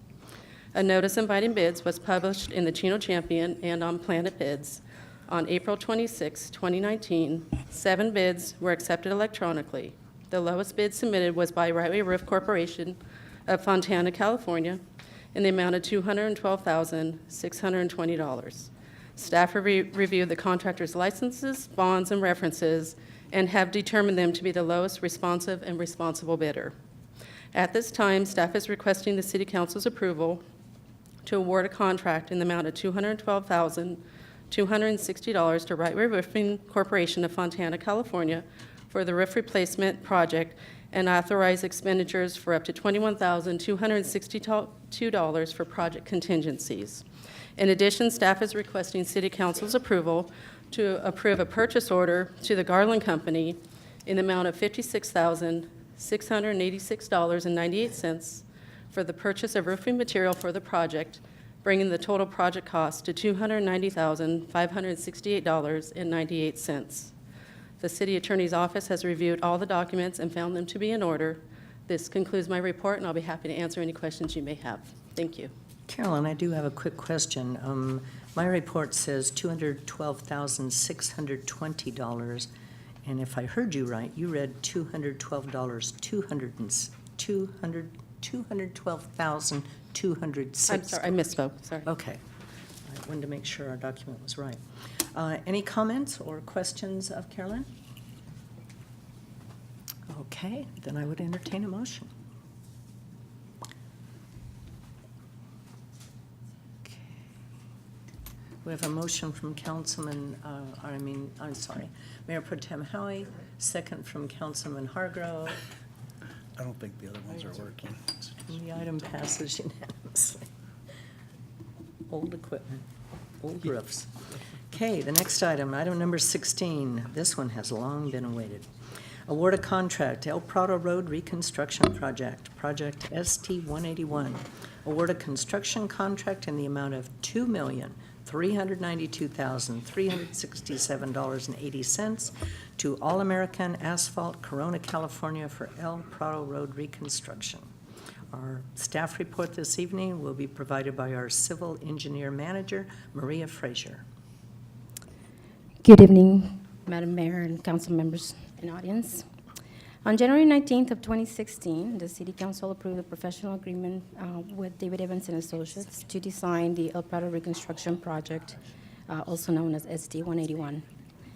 A notice inviting bids was published in the Chino Champion and on Planet Bids on April 26, 2019. 7 bids were accepted electronically. The lowest bid submitted was by Rightway Roof Corporation of Fontana, California, in the amount of $212,620. Staff reviewed the contractor's licenses, bonds, and references, and have determined them to be the lowest responsive and responsible bidder. At this time, staff is requesting the City Council's approval to award a contract in the amount of $212,260 to Rightway Roofing Corporation of Fontana, California, for the roof replacement project, and authorize expenditures for up to $21,262 for project contingencies. In addition, staff is requesting City Council's approval to approve a purchase order to the Garland Company in the amount of $56,686.98 for the purchase of roofing material for the project, bringing the total project cost to $290,568.98. The City Attorney's Office has reviewed all the documents and found them to be in order. This concludes my report, and I'll be happy to answer any questions you may have. Thank you. Carolyn, I do have a quick question. My report says $212,620, and if I heard you right, you read $212,206. I'm sorry, I misspoke, sorry. Okay. I wanted to make sure our document was right. Any comments or questions of Carolyn? Okay, then I would entertain a motion. Okay. We have a motion from Mayor Pro Tem Howie, second from Councilman Hargrove. I don't think the other ones are working. The item passes unanimously. Old equipment, old roofs. Okay, the next item, item number 16. This one has long been awaited. Award a contract, El Prado Road Reconstruction Project, Project ST-181. Award a construction contract in the amount of $2,392,367.80 to All American Asphalt, Corona, California for El Prado Road reconstruction. Our staff report this evening will be provided by our civil engineer manager, Maria Frazier. Good evening, Madam Mayor and council members and audience. On January 19th of 2016, the City Council approved a professional agreement with David Evans and Associates to design the El Prado Reconstruction Project, also known as ST-181,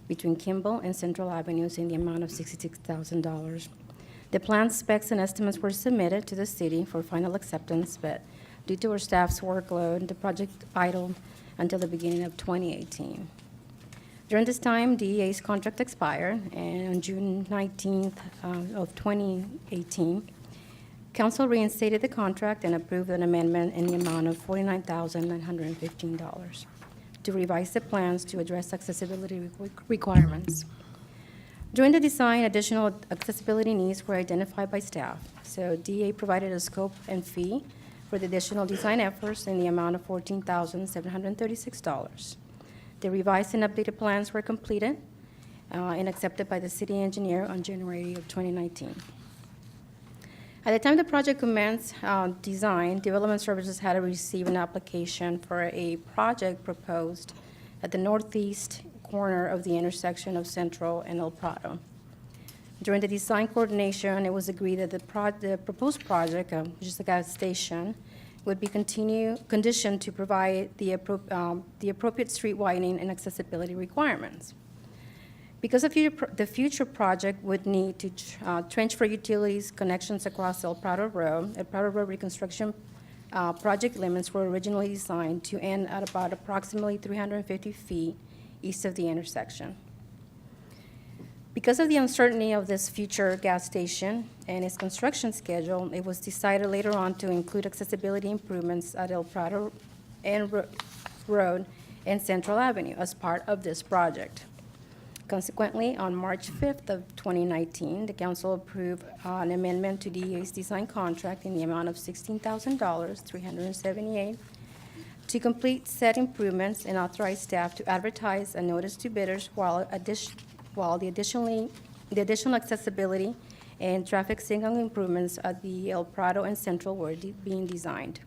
between Kimball and Central Avenues in the amount of $66,000. The plan specs and estimates were submitted to the city for final acceptance, but due to our staff's workload, the project idled until the beginning of 2018. During this time, DEA's contract expired, and on June 19th of 2018, Council reinstated the contract and approved an amendment in the amount of $49,915 to revise the plans to address accessibility requirements. During the design, additional accessibility needs were identified by staff, so DEA provided a scope and fee for the additional design efforts in the amount of $14,736. The revised and updated plans were completed and accepted by the city engineer on January of 2019. At the time the project commenced design, Development Services had received an application for a project proposed at the northeast corner of the intersection of Central and El Prado. During the design coordination, it was agreed that the proposed project, which is the gas station, would be conditioned to provide the appropriate street widening and accessibility requirements. Because the future project would need to trench for utilities connections across El Prado Road reconstruction project limits were originally designed to end at about approximately 350 feet east of the intersection. Because of the uncertainty of this future gas station and its construction schedule, it was decided later on to include accessibility improvements at El Prado Road and Central Avenue as part of this project. Consequently, on March 5th of 2019, the council approved an amendment to DEA's design contract in the amount of $16,000, $378, to complete said improvements and authorize staff to advertise a notice to bidders while the additional accessibility and traffic signal improvements at the El Prado and Central were being designed.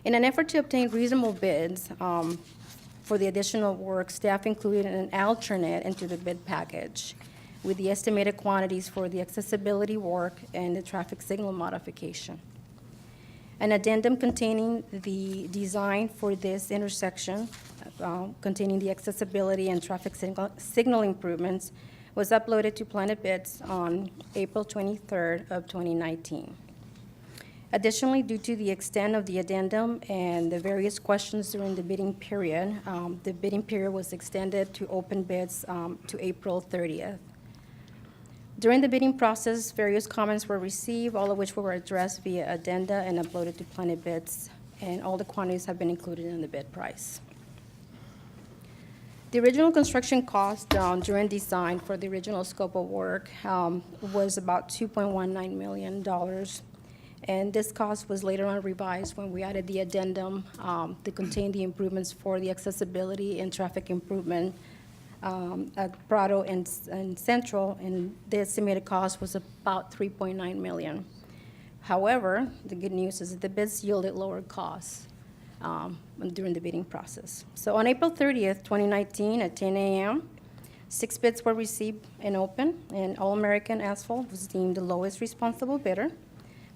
In an effort to obtain reasonable bids for the additional work, staff included an alternate into the bid package with the estimated quantities for the accessibility work and the traffic signal modification. An addendum containing the design for this intersection, containing the accessibility and traffic signal improvements, was uploaded to Planet Bids on April 23rd of 2019. Additionally, due to the extent of the addendum and the various questions during the bidding period was extended to open bids to April 30th. During the bidding process, various comments were received, all of which were addressed via addenda and uploaded to Planet Bids, and all the quantities have been included in the bid price. The original construction cost during design for the original scope of work was about $2.19 million. And this cost was later on revised when we added the addendum to contain the improvements for the accessibility and traffic improvement at Prado and Central, and the estimated cost was about $3.9 million. However, the good news is that the bids yielded lower costs during the bidding process. So on April 30th, 2019, at 10 a.m., 6 bids were received and open, and All American Asphalt was deemed the lowest responsible bidder,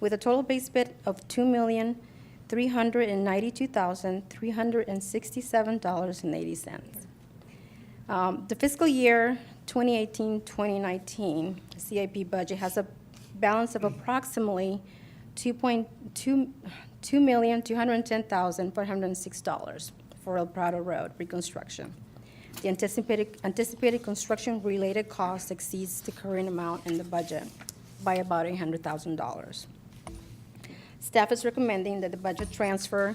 with a total base bid of $2,392,367.80. The fiscal year 2018-2019 CIP budget has a balance of approximately $2,210,406 for El Prado Road reconstruction. The anticipated construction-related cost exceeds the current amount in the budget by about $800,000. Staff is recommending that the budget transfer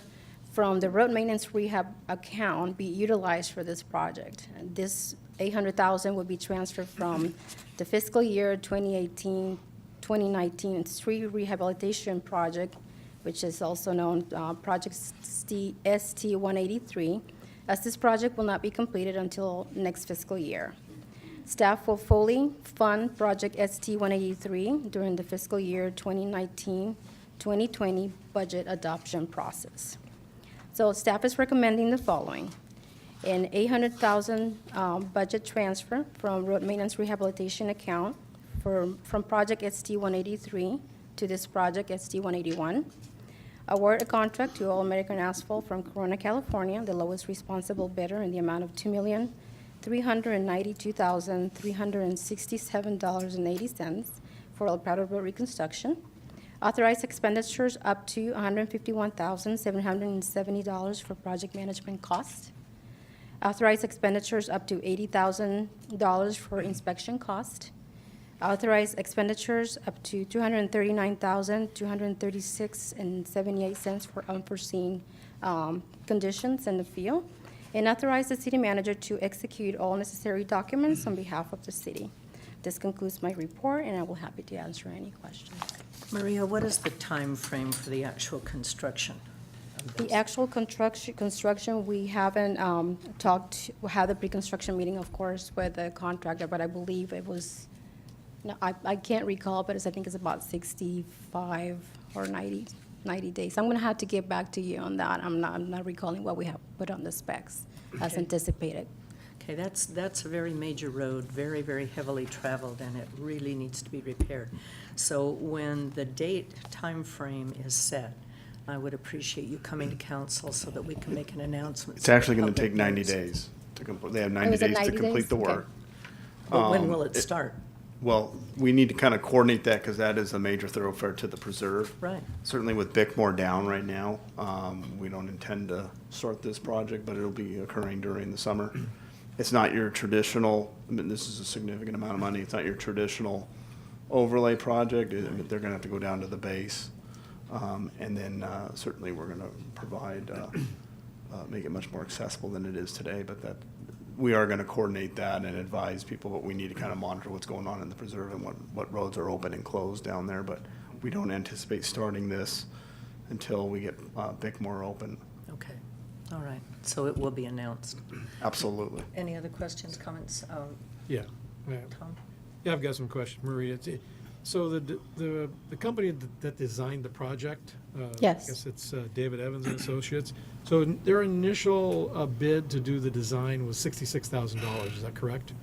from the road maintenance rehab account be utilized for this project. And this $800,000 will be transferred from the fiscal year 2018-2019 street rehabilitation project, which is also known Project ST-183, as this project will not be completed until next fiscal year. Staff will fully fund Project ST-183 during the fiscal year 2019-2020 budget adoption process. So staff is recommending the following: an $800,000 budget transfer from road maintenance rehabilitation account from Project ST-183 to this Project ST-181. Award a contract to All American Asphalt from Corona, California, the lowest responsible bidder, in the amount of $2,392,367.80 for El Prado Road reconstruction. Authorize expenditures up to $151,770 for project management costs. Authorize expenditures up to $80,000 for inspection cost. Authorize expenditures up to $239,236.78 for unforeseen conditions in the field. And authorize the city manager to execute all necessary documents on behalf of the city. This concludes my report, and I will be happy to answer any questions. Maria, what is the time frame for the actual construction? The actual construction, we haven't had the pre-construction meeting, of course, with the contractor, but I believe it was, no, I can't recall, but I think it's about 65 or 90 days. I'm going to have to get back to you on that. I'm not recalling what we have put on the specs as anticipated. Okay, that's a very major road, very, very heavily traveled, and it really needs to be repaired. So when the time frame is set, I would appreciate you coming to council so that we can make an announcement. It's actually going to take 90 days to complete. They have 90 days to complete the work. But when will it start? Well, we need to kind of coordinate that because that is a major thoroughfare to the preserve. Right. Certainly with Bickmore down right now, we don't intend to start this project, but it'll be occurring during the summer. It's not your traditional, I mean, this is a significant amount of money. It's not your traditional overlay project. They're going to have to go down to the base. And then certainly we're going to provide, make it much more accessible than it is today, but we are gonna coordinate that and advise people, but we need to kind of monitor what's going on in the preserve and what roads are open and closed down there. But we don't anticipate starting this until we get Bickmore open. Okay, all right. So it will be announced. Absolutely. Any other questions, comments? Yeah. Tom? Yeah, I've got some questions, Maria. So the company that designed the project, Yes. I guess it's David Evans and Associates. So their initial bid to do the design was $66,000. Is that correct?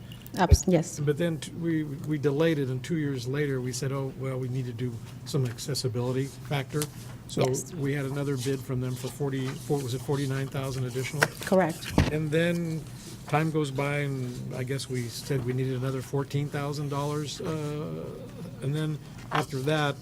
Yes. But then we delayed it, and 2 years later we said, oh well, we need to do some accessibility factor. So Yes. we had another bid from them for 49,000 additional. Correct. And then time goes by, and I guess we said we needed another $14,000. And then after that,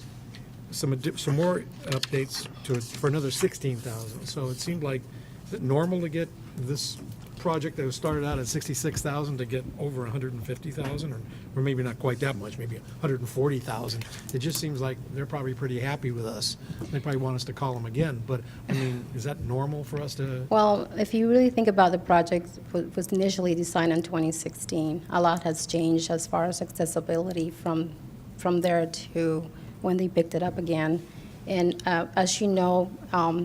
some more updates for another 16,000. So it seemed like, is it normal to get this project that was started out at 66,000 to get over 150,000, or maybe not quite that much, maybe 140,000? It just seems like they're probably pretty happy with us. They probably want us to call them again, but I mean, is that normal for us to? Well, if you really think about the project, was initially designed in 2016. A lot has changed as far as accessibility from there to when they picked it up again. And as you know,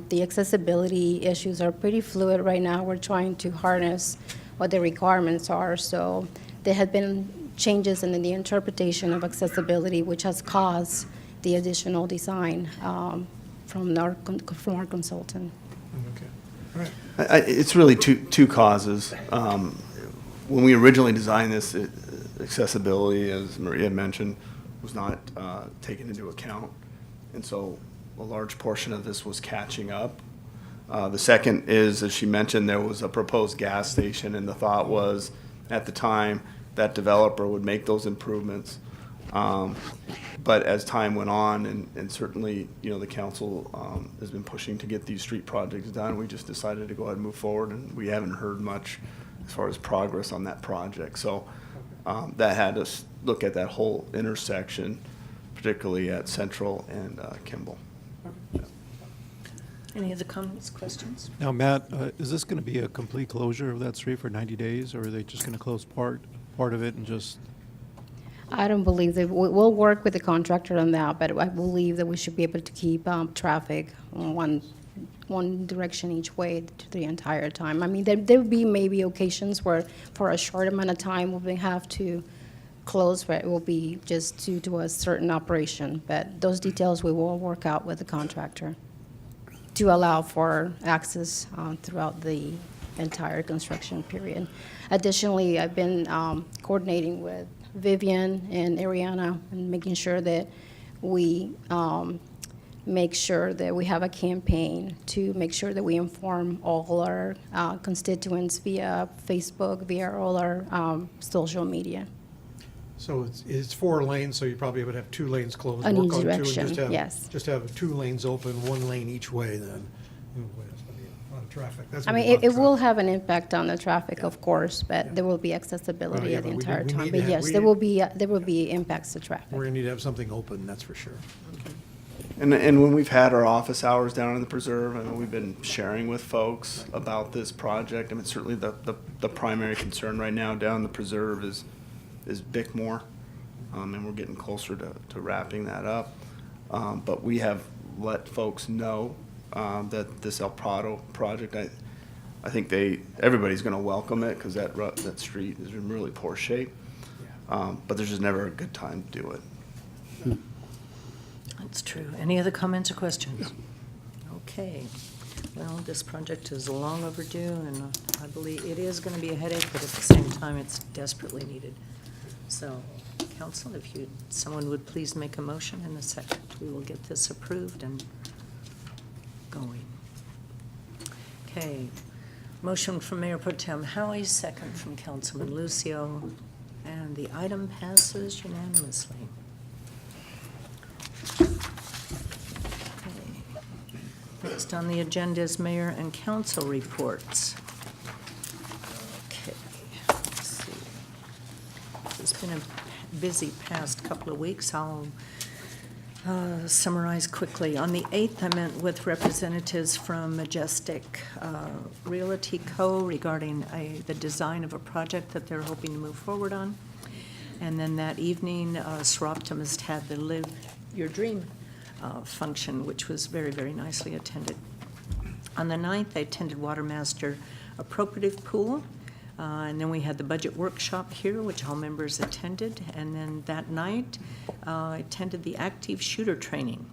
the accessibility issues are pretty fluid right now. We're trying to harness what the requirements are. So there have been changes in the interpretation of accessibility, which has caused the additional design from our consultant. Okay, all right. It's really two causes. When we originally designed this, accessibility, as Maria mentioned, was not taken into account. And so a large portion of this was catching up. The second is, as she mentioned, there was a proposed gas station, and the thought was, at the time, that developer would make those improvements. But as time went on, and certainly, the council has been pushing to get these street projects done, we just decided to go ahead and move forward, and we haven't heard much as far as progress on that project. So that had us look at that whole intersection, particularly at Central and Kimball. Any other comments, questions? Now, Matt, is this going to be a complete closure of that street for 90 days, or are they just going to close part of it and just? I don't believe that, we'll work with the contractor on that, but I believe that we should be able to keep traffic on one direction each way the entire time. I mean, there will be maybe occasions where for a short amount of time we may have to close, but it will be just due to a certain operation. But those details we will work out with the contractor to allow for access throughout the entire construction period. Additionally, I've been coordinating with Vivian and Ariana and making sure that we make sure that we have a campaign to make sure that we inform all our constituents via Facebook, via all our social media. So it's 4 lanes, so you probably would have 2 lanes closed. On work each on 2, and direction, yes. Just have 2 lanes open, 1 lane each way then. Oh, boy, that's gonna be a lot of traffic. That's I gonna mean, be a lot it of will have an impact on the traffic, of course, but there will be accessibility yeah, the but we entire need time. to But have- yes, we there need- will be impacts to traffic. We're gonna need to have something open, that's for sure. And when we've had our office hours down in the preserve, I mean, we've been sharing with folks about this project. I mean, certainly the primary concern right now down in the preserve is Bickmore. And we're getting closer to wrapping that up. But we have let folks know that this El Prado project, I think everybody's going to welcome it because that street is in really poor shape. But there's just never a good time to do it. That's true. Any other comments or questions? Okay. Well, this project is long overdue, and I believe it is going to be a headache, but at the same time, it's desperately needed. So, council, if someone would please make a motion in a second, we will get this approved and going. Okay. Motion from Mayor Pro Tem Howie, second from Councilman Lucio, and the item passes unanimously. Next on the agenda is mayor and council reports. Okay, let's see. It's been a busy past couple of weeks. I'll Summarize quickly. On the 8th, I met with representatives from Majestic Realty Co. regarding the design of a project that they're hoping to move forward on. And then that evening, Seroptimist had the Live Your Dream function, which was very, very nicely attended. On the 9th, I attended Watermaster Appropriative Pool. And then we had the budget workshop here, which all members attended. And then that night, I attended the active shooter training.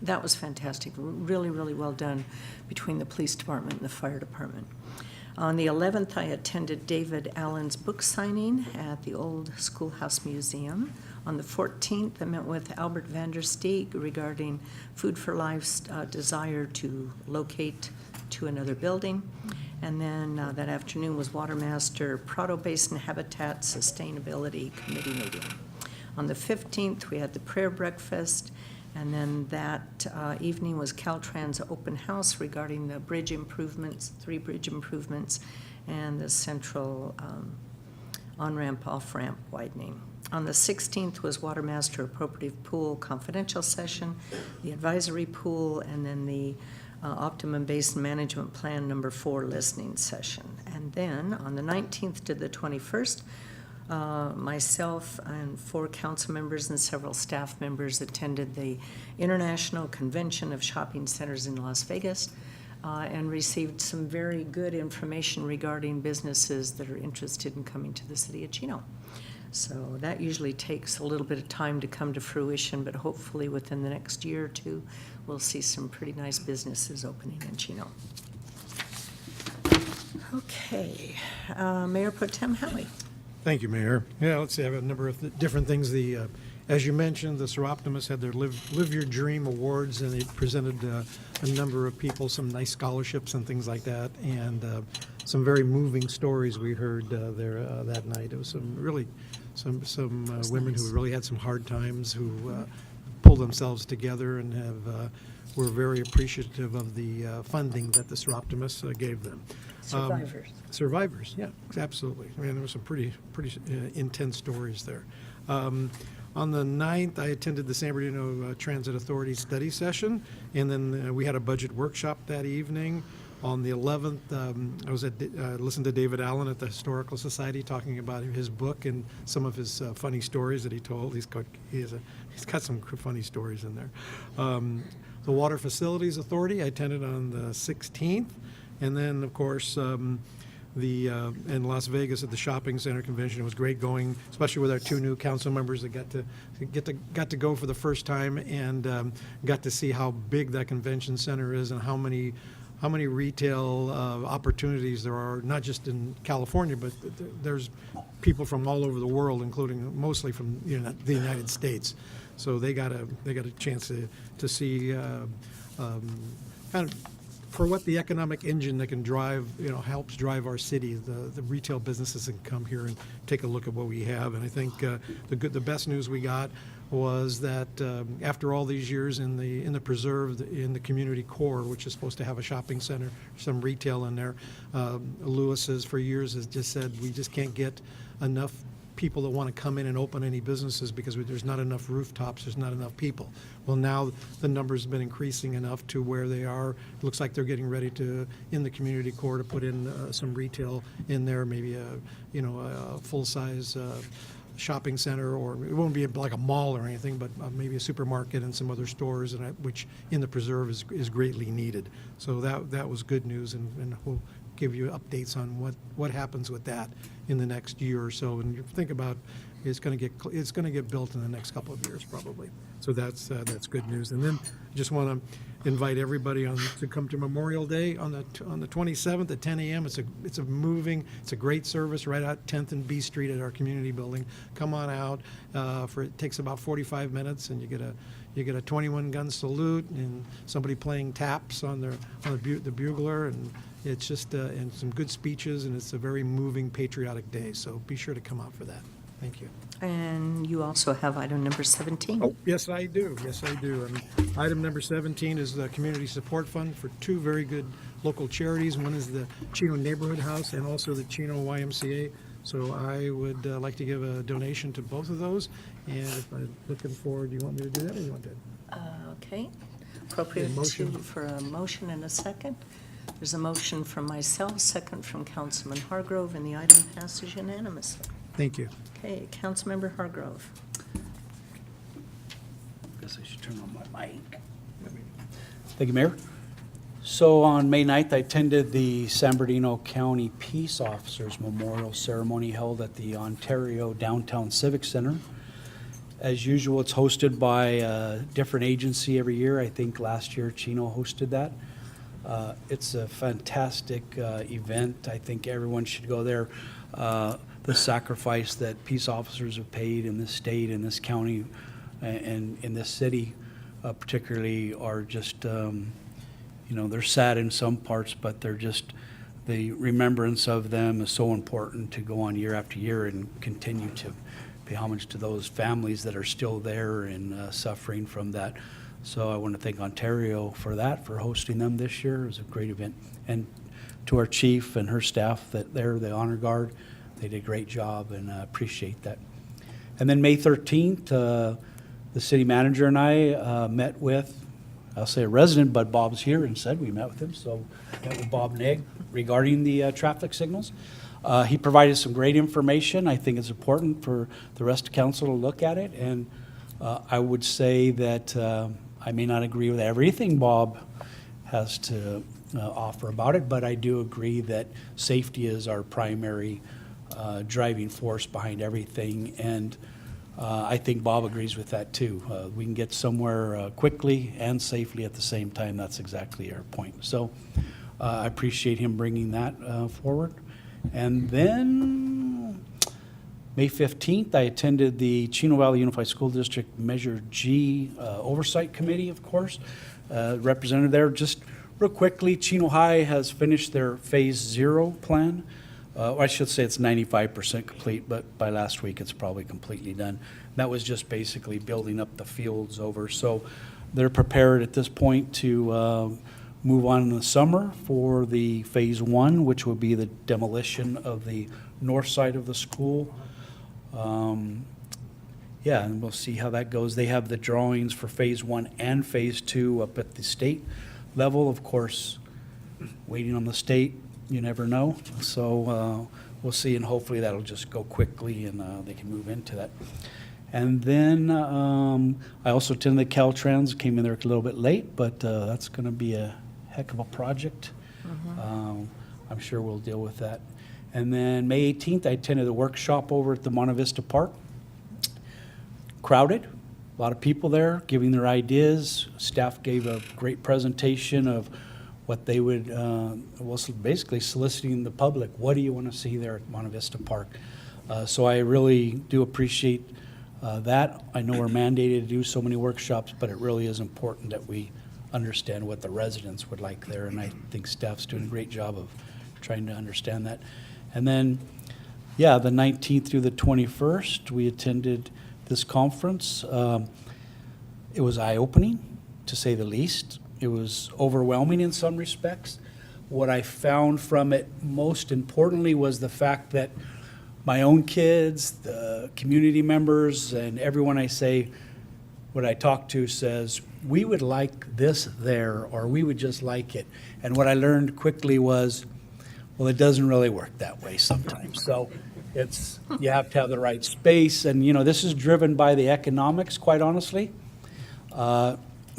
That was fantastic, really, really well done between the police department and the fire department. On the 11th, I attended David Allen's book signing at the Old Schoolhouse Museum. On the 14th, I met with Albert Vandersteeg regarding Food for Life's desire to locate to another building. And then that afternoon was Watermaster Prado Basin Habitat Sustainability Committee meeting. On the 15th, we had the prayer breakfast, and then that evening was Caltrans open house regarding the bridge improvements, 3 bridge improvements, and the central on-ramp, off-ramp widening. On the 16th was Watermaster Appropriative Pool confidential session, the advisory pool, and then the Optimum Basin Management Plan number 4 listening session. And then on the 19th to the 21st, myself and 4 council members and several staff members attended the International Convention of Shopping Centers in Las Vegas and received some very good information regarding businesses that are interested in coming to the city of Chino. So that usually takes a little bit of time to come to fruition, but hopefully within the next year or two, we'll see some pretty nice businesses opening in Chino. Okay, Mayor Pro Tem Howie. Thank you, Mayor. Yeah, let's see, I have a number of different things. As you mentioned, the Seroptimists had their Live Your Dream Awards, and they presented a number of people some nice scholarships and things like that, and some very moving stories we heard there that night. It was some women who really had some hard times, who pulled themselves together and were very appreciative of the funding that the Seroptimists gave them. Survivors, yeah, absolutely. I mean, there were some pretty intense stories there. On the 9th, I attended the San Bernardino Transit Authority study session, and then we had a budget workshop that evening. On the 11th, I was listened to David Allen at the Historical Society talking about his book and some of his funny stories that he told. He's got some funny stories in there. The Water Facilities Authority, I attended on the 16th. And then, of course, in Las Vegas at the shopping center convention, it was great going, especially with our 2 new council members that got to go for the first time and got to see how big that convention center is and how many retail opportunities there are, not just in California, but there's people from all over the world, including mostly from the United States. So they got a chance to see kind of for what the economic engine that can drive, helps drive our city. The retail businesses can come here and take a look at what we have. And I think the best news we got was that after all these years in the preserve, in the community core, which is supposed to have a shopping center, some retail in there, Lewis's for years has just said we just can't get enough people that want to come in and open any businesses because there's not enough rooftops, there's not enough people. Well, now the numbers have been increasing enough to where they are. It looks like they're getting ready to, in the community core, to put in some retail in there, maybe a full-size shopping center, or it won't be like a mall or anything, but maybe a supermarket and some other stores, and which in the preserve is greatly needed. So that was good news, and we'll give you updates on what happens with that in the next year or so. And you think about it's going to get built in the next couple of years probably. So that's good news. And then just want to invite everybody to come to Memorial Day on the 27th at 10 a.m. It's a great service right out 10th and B Street at our community building. Come on out. It takes about 45 minutes, and you get a 21-gun salute and somebody playing taps on the bugler, and it's just and some good speeches, and it's a very moving, patriotic day. So be sure to come out for that. Thank you. And you also have item number 17. Oh, yes, I do. Yes, I do. Item number 17 is the Community Support Fund for 2 very good local charities. One is the Chino Neighborhood House and also the Chino YMCA So I would like to give a donation to both of those. And if I'm looking forward, do you want me to do that or do you want to? Okay. Appropriate motion. for a motion and a second. There's a motion from myself, second from Councilman Hargrove, and the item passes unanimously. Thank you. Okay, Councilmember Hargrove. Guess I should turn on my mic. Thank you, Mayor. So on May 9th, I attended the San Bernardino County Peace Officers Memorial Ceremony held at the Ontario Downtown Civic Center. As usual, it's hosted by a different agency every year. I think last year Chino hosted that. It's a fantastic event. I think everyone should go there. The sacrifice that peace officers have paid in this state, in this county, and in this city particularly are just, they're sad in some parts, but they're just, the remembrance of them is so important to go on year after year and continue to pay homage to those families that are still there and suffering from that. So I want to thank Ontario for that, for hosting them this year. It was a great event. And to our chief and her staff that they're the honor guard, they did a great job, and I appreciate that. And then May 13th, the city manager and I met with, I'll say a resident, but Bob's here and said we met with him. So met with Bob Nigg regarding the traffic signals. He provided some great information. I think it's important for the rest of council to look at it. And I would say that I may not agree with everything Bob has to offer about it, but I do agree that safety is our primary driving force behind everything. And I think Bob agrees with that too. We can get somewhere quickly and safely at the same time. That's exactly our point. So I appreciate him bringing that forward. And then May 15th, I attended the Chino Valley Unified School District Measure G Oversight Committee, of course. Representative there, just real quickly, Chino High has finished their Phase 0 plan. I should say it's 95% complete, but by last week it's probably completely done. That was just basically building up the fields over. So they're prepared at this point to move on in the summer for the Phase 1, which will be the demolition of the north side of the school. Yeah, and we'll see how that goes. They have the drawings for Phase 1 and Phase 2 up at the state level. Of course, waiting on the state, you never know. So we'll see, and hopefully that'll just go quickly and they can move into that. And then I also attended the Caltrans, came in there a little bit late, but that's going to be a heck of a project. I'm sure we'll deal with that. And then May 18th, I attended a workshop over at the Monte Vista Park. Crowded, a lot of people there giving their ideas. Staff gave a great presentation of what they would, was basically soliciting the public. What do you want to see there at Monte Vista Park? So I really do appreciate that. I know we're mandated to do so many workshops, but it really is important that we understand what the residents would like there, and I think staff's doing a great job of trying to understand that. And then, yeah, the 19th through the 21st, we attended this conference. It was eye-opening, to say the least. It was overwhelming in some respects. What I found from it most importantly was the fact that my own kids, the community members, and everyone I say, what I talk to says, we would like this there, or we would just like it. And what I learned quickly was, well, it doesn't really work that way sometimes. So it's, you have to have the right space. And, you know, this is driven by the economics, quite honestly.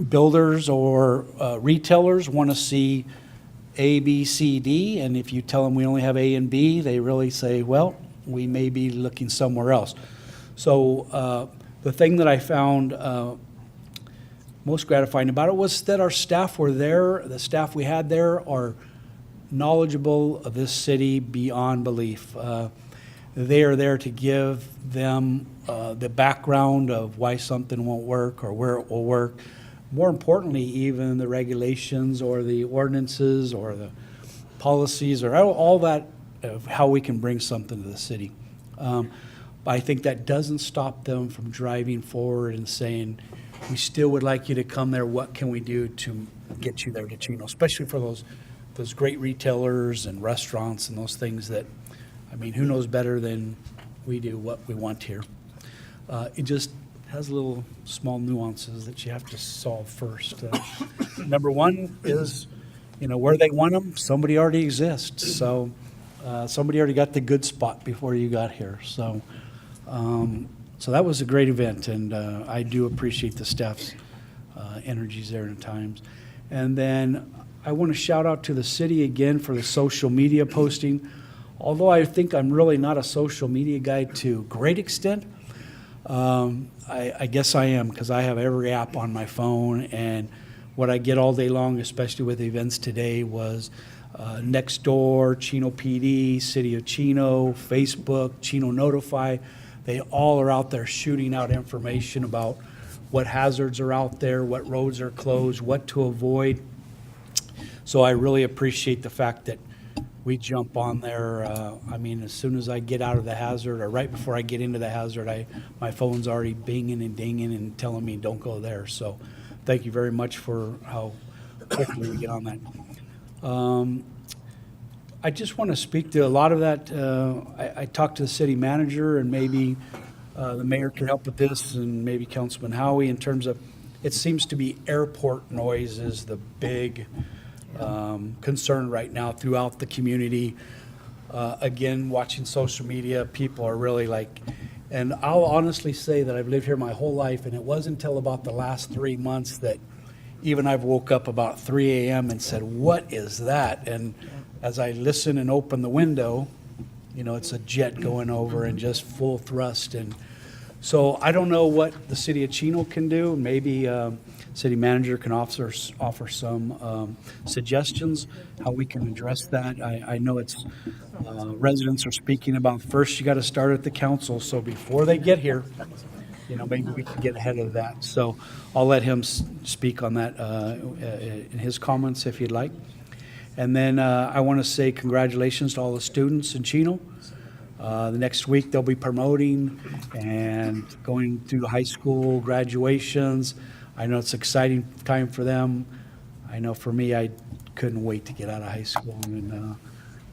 Builders or retailers want to see A, B, C, D. And if you tell them we only have A and B, they really say, well, we may be looking somewhere else. So the thing that I found most gratifying about it was that our staff were there. The staff we had there are knowledgeable of this city beyond belief. They are there to give them the background of why something won't work or where it will work. More importantly, even the regulations or the ordinances or the policies or all that of how we can bring something to the city. But I think that doesn't stop them from driving forward and saying, we still would like you to come there. What can we do to get you there to Chino? Especially for those great retailers and restaurants and those things that I mean, who knows better than we do what we want here? It just has little small nuances that you have to solve first. Number one is, where they want them, somebody already exists. So somebody already got the good spot before you got here. So that was a great event, and I do appreciate the staff's energies there at times. And then I want to shout out to the city again for the social media posting. Although I think I'm really not a social media guy to a great extent, I guess I am, because I have every app on my phone, and what I get all day long, especially with events today, was Nextdoor, Chino PD, City of Chino, Facebook, Chino Notify. They all are out there shooting out information about what hazards are out there, what roads are closed, what to avoid. So I really appreciate the fact that we jump on there. As soon as I get out of the hazard, or right before I get into the hazard, my phone's already binging and dinging and telling me don't go there. So thank you very much for how quickly we get on that. I just want to speak to a lot of that. I talked to the city manager, and maybe the mayor could help with this, and maybe Councilman Howie, in terms of, it seems to be airport noise is the big concern right now throughout the community. Again, watching social media, people are really like, and I'll honestly say that I've lived here my whole life, and it wasn't until about the last 3 months that even I've woke up about 3 a.m. and said, what is that? And as I listen and open the window, it's a jet going over and just full thrust. And so I don't know what the city of Chino can do. Maybe city manager can offer some suggestions how we can address that. I know it's residents are speaking about, first you got to start at the council. So before they get here, maybe we can get ahead of that. So I'll let him speak on that in his comments if he'd like. And then I want to say congratulations to all the students in Chino. The next week they'll be promoting and going through high school graduations. I know it's an exciting time for them. I know for me, I couldn't wait to get out of high school. And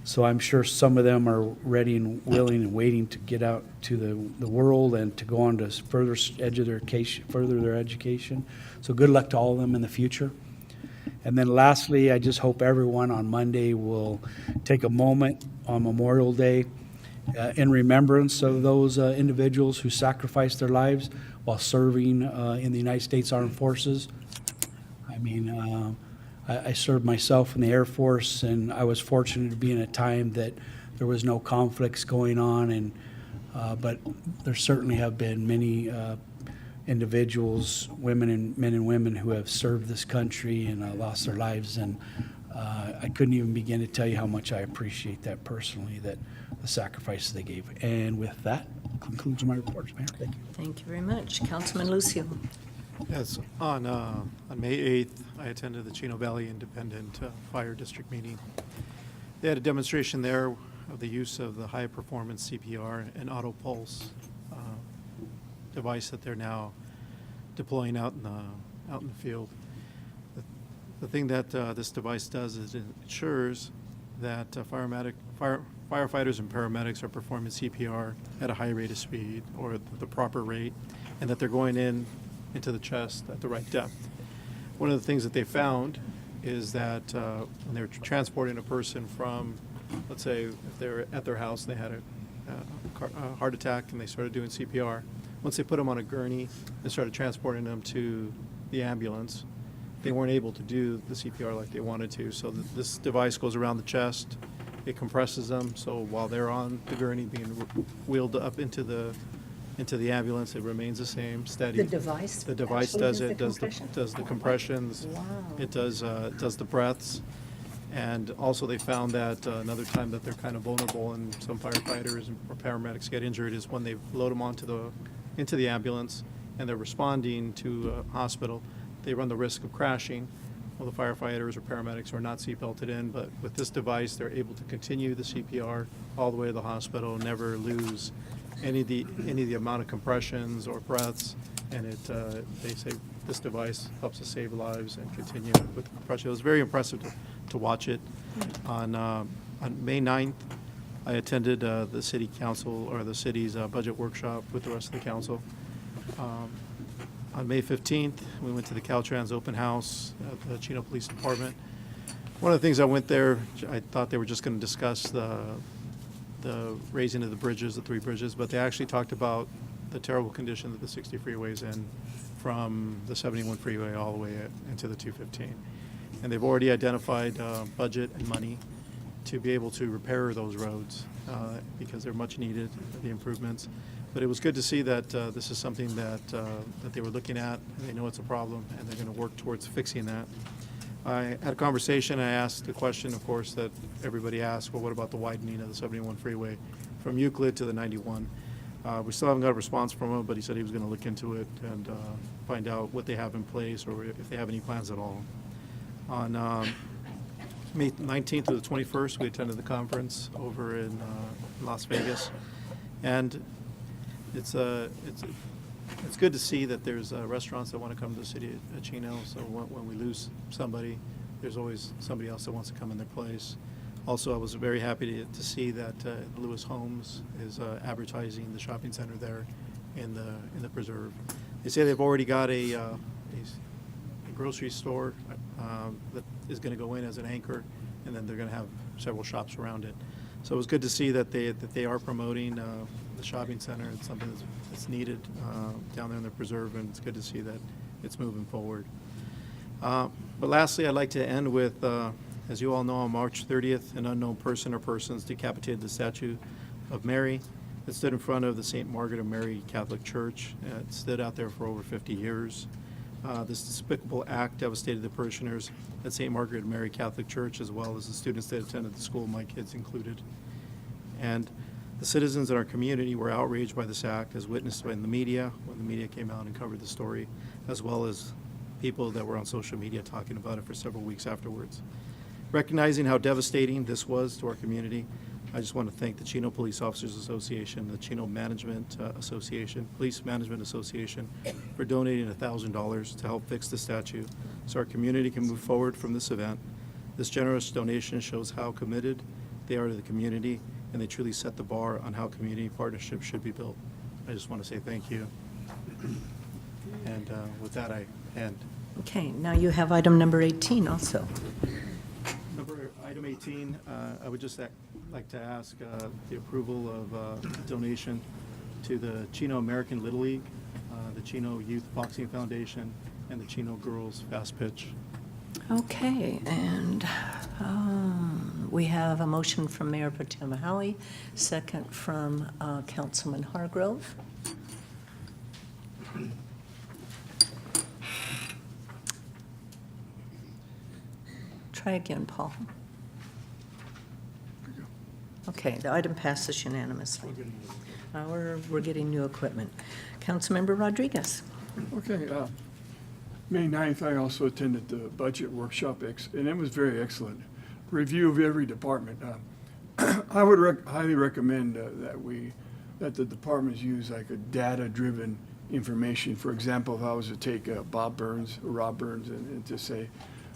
so I'm sure some of them are ready and willing and waiting to get out to the world and to go on to further their education. So good luck to all of them in the future. And then lastly, I just hope everyone on Monday will take a moment on Memorial Day in remembrance of those individuals who sacrificed their lives while serving in the United States Armed Forces. I served myself in the Air Force, and I was fortunate to be in a time that there was no conflicts going on. And but there certainly have been many individuals, men and women, who have served this country and lost their lives. And I couldn't even begin to tell you how much I appreciate that personally, that the sacrifices they gave. And with that concludes my reports, Mayor. Thank you. Thank you very much. Councilman Lucio. Yes, on May 8th, I attended the Chino Valley Independent Fire District meeting. They had a demonstration there of the use of the high-performance CPR and auto pulse device that they're now deploying out in the field. The thing that this device does is it ensures that firefighters and paramedics are performing CPR at a high rate of speed, or the proper rate, and that they're going into the chest at the right depth. One of the things that they found is that when they're transporting a person from, let's say, if they're at their house, they had a heart attack and they started doing CPR. Once they put them on a gurney and started transporting them to the ambulance, they weren't able to do the CPR like they wanted to. So this device goes around the chest, it compresses them, so while they're on the gurney being wheeled up into the ambulance, it remains the same, steady. The device does it, does the compressions. Wow. It does the breaths. And also they found that another time that they're kind of vulnerable and some firefighters or paramedics get injured is when they load them into the ambulance and they're responding to a hospital. They run the risk of crashing. Well, the firefighters or paramedics are not seatbelted in, but with this device, they're able to continue the CPR all the way to the hospital, never lose any of the amount of compressions or breaths, and they say this device helps us save lives and continue with the compression. It was very impressive to watch it. On May 9th, I attended the city council, or the city's budget workshop with the rest of the council. On May 15th, we went to the Caltrans open house at the Chino Police Department. One of the things I went there, I thought they were just going to discuss the raising of the bridges, the 3 bridges, but they actually talked about the terrible condition that the 60 freeway is in, from the 71 freeway all the way into the 215. And they've already identified budget and money to be able to repair those roads because they're much needed, the improvements. But it was good to see that this is something that they were looking at, and they know it's a problem, and they're going to work towards fixing that. I had a conversation. I asked the question, of course, that everybody asks, well, what about the widening of the 71 freeway from Euclid to the 91? We still haven't got a response from him, but he said he was going to look into it and find out what they have in place or if they have any plans at all. On May 19th to the 21st, we attended the conference over in Las Vegas. And it's good to see that there's restaurants that want to come to the city of Chino. So when we lose somebody, there's always somebody else that wants to come in their place. Also, I was very happy to see that Lewis Homes is advertising the shopping center there in the preserve. They say they've already got a grocery store that is going to go in as an anchor, and then they're going to have several shops around it. So it was good to see that they are promoting the shopping center. It's something that's needed down there in the preserve, and it's good to see that it's moving forward. But lastly, I'd like to end with, as you all know, on March 30th, an unknown person or persons decapitated the statue of Mary that stood in front of the St. Margaret of Mary Catholic Church. It stood out there for over 50 years. This despicable act devastated the parishioners at St. Margaret of Mary Catholic Church, as well as the students that attended the school, my kids included. And the citizens in our community were outraged by this act, as witnessed in the media, when the media came out and covered the story, as well as people that were on social media talking about it for several weeks afterwards. Recognizing how devastating this was to our community, I just want to thank the Chino Police Officers Association, the Chino Management Association, Police Management Association, for donating $1,000 to help fix the statue so our community can move forward from this event. This generous donation shows how committed they are to the community, and they truly set the bar on how community partnerships should be built. I just want to say thank you. And with that, I end. Okay, now you have item number 18 also. Item 18, I would just like to ask the approval of a donation to the Chino American Little League, the Chino Youth Boxing Foundation, and the Chino Girls Fast Pitch. Okay, and we have a motion from Mayor Pro Tem Howie, second from Councilman Hargrove. Try again, Paul. Okay, the item passes unanimously. We're getting new equipment. Councilmember Rodriguez. Okay, May 9th, I also attended the budget workshop, and it was very excellent. Review of every department. I would highly recommend that the departments use like a data-driven information. For example, if I was to take Bob Burns or Rob Burns and to say,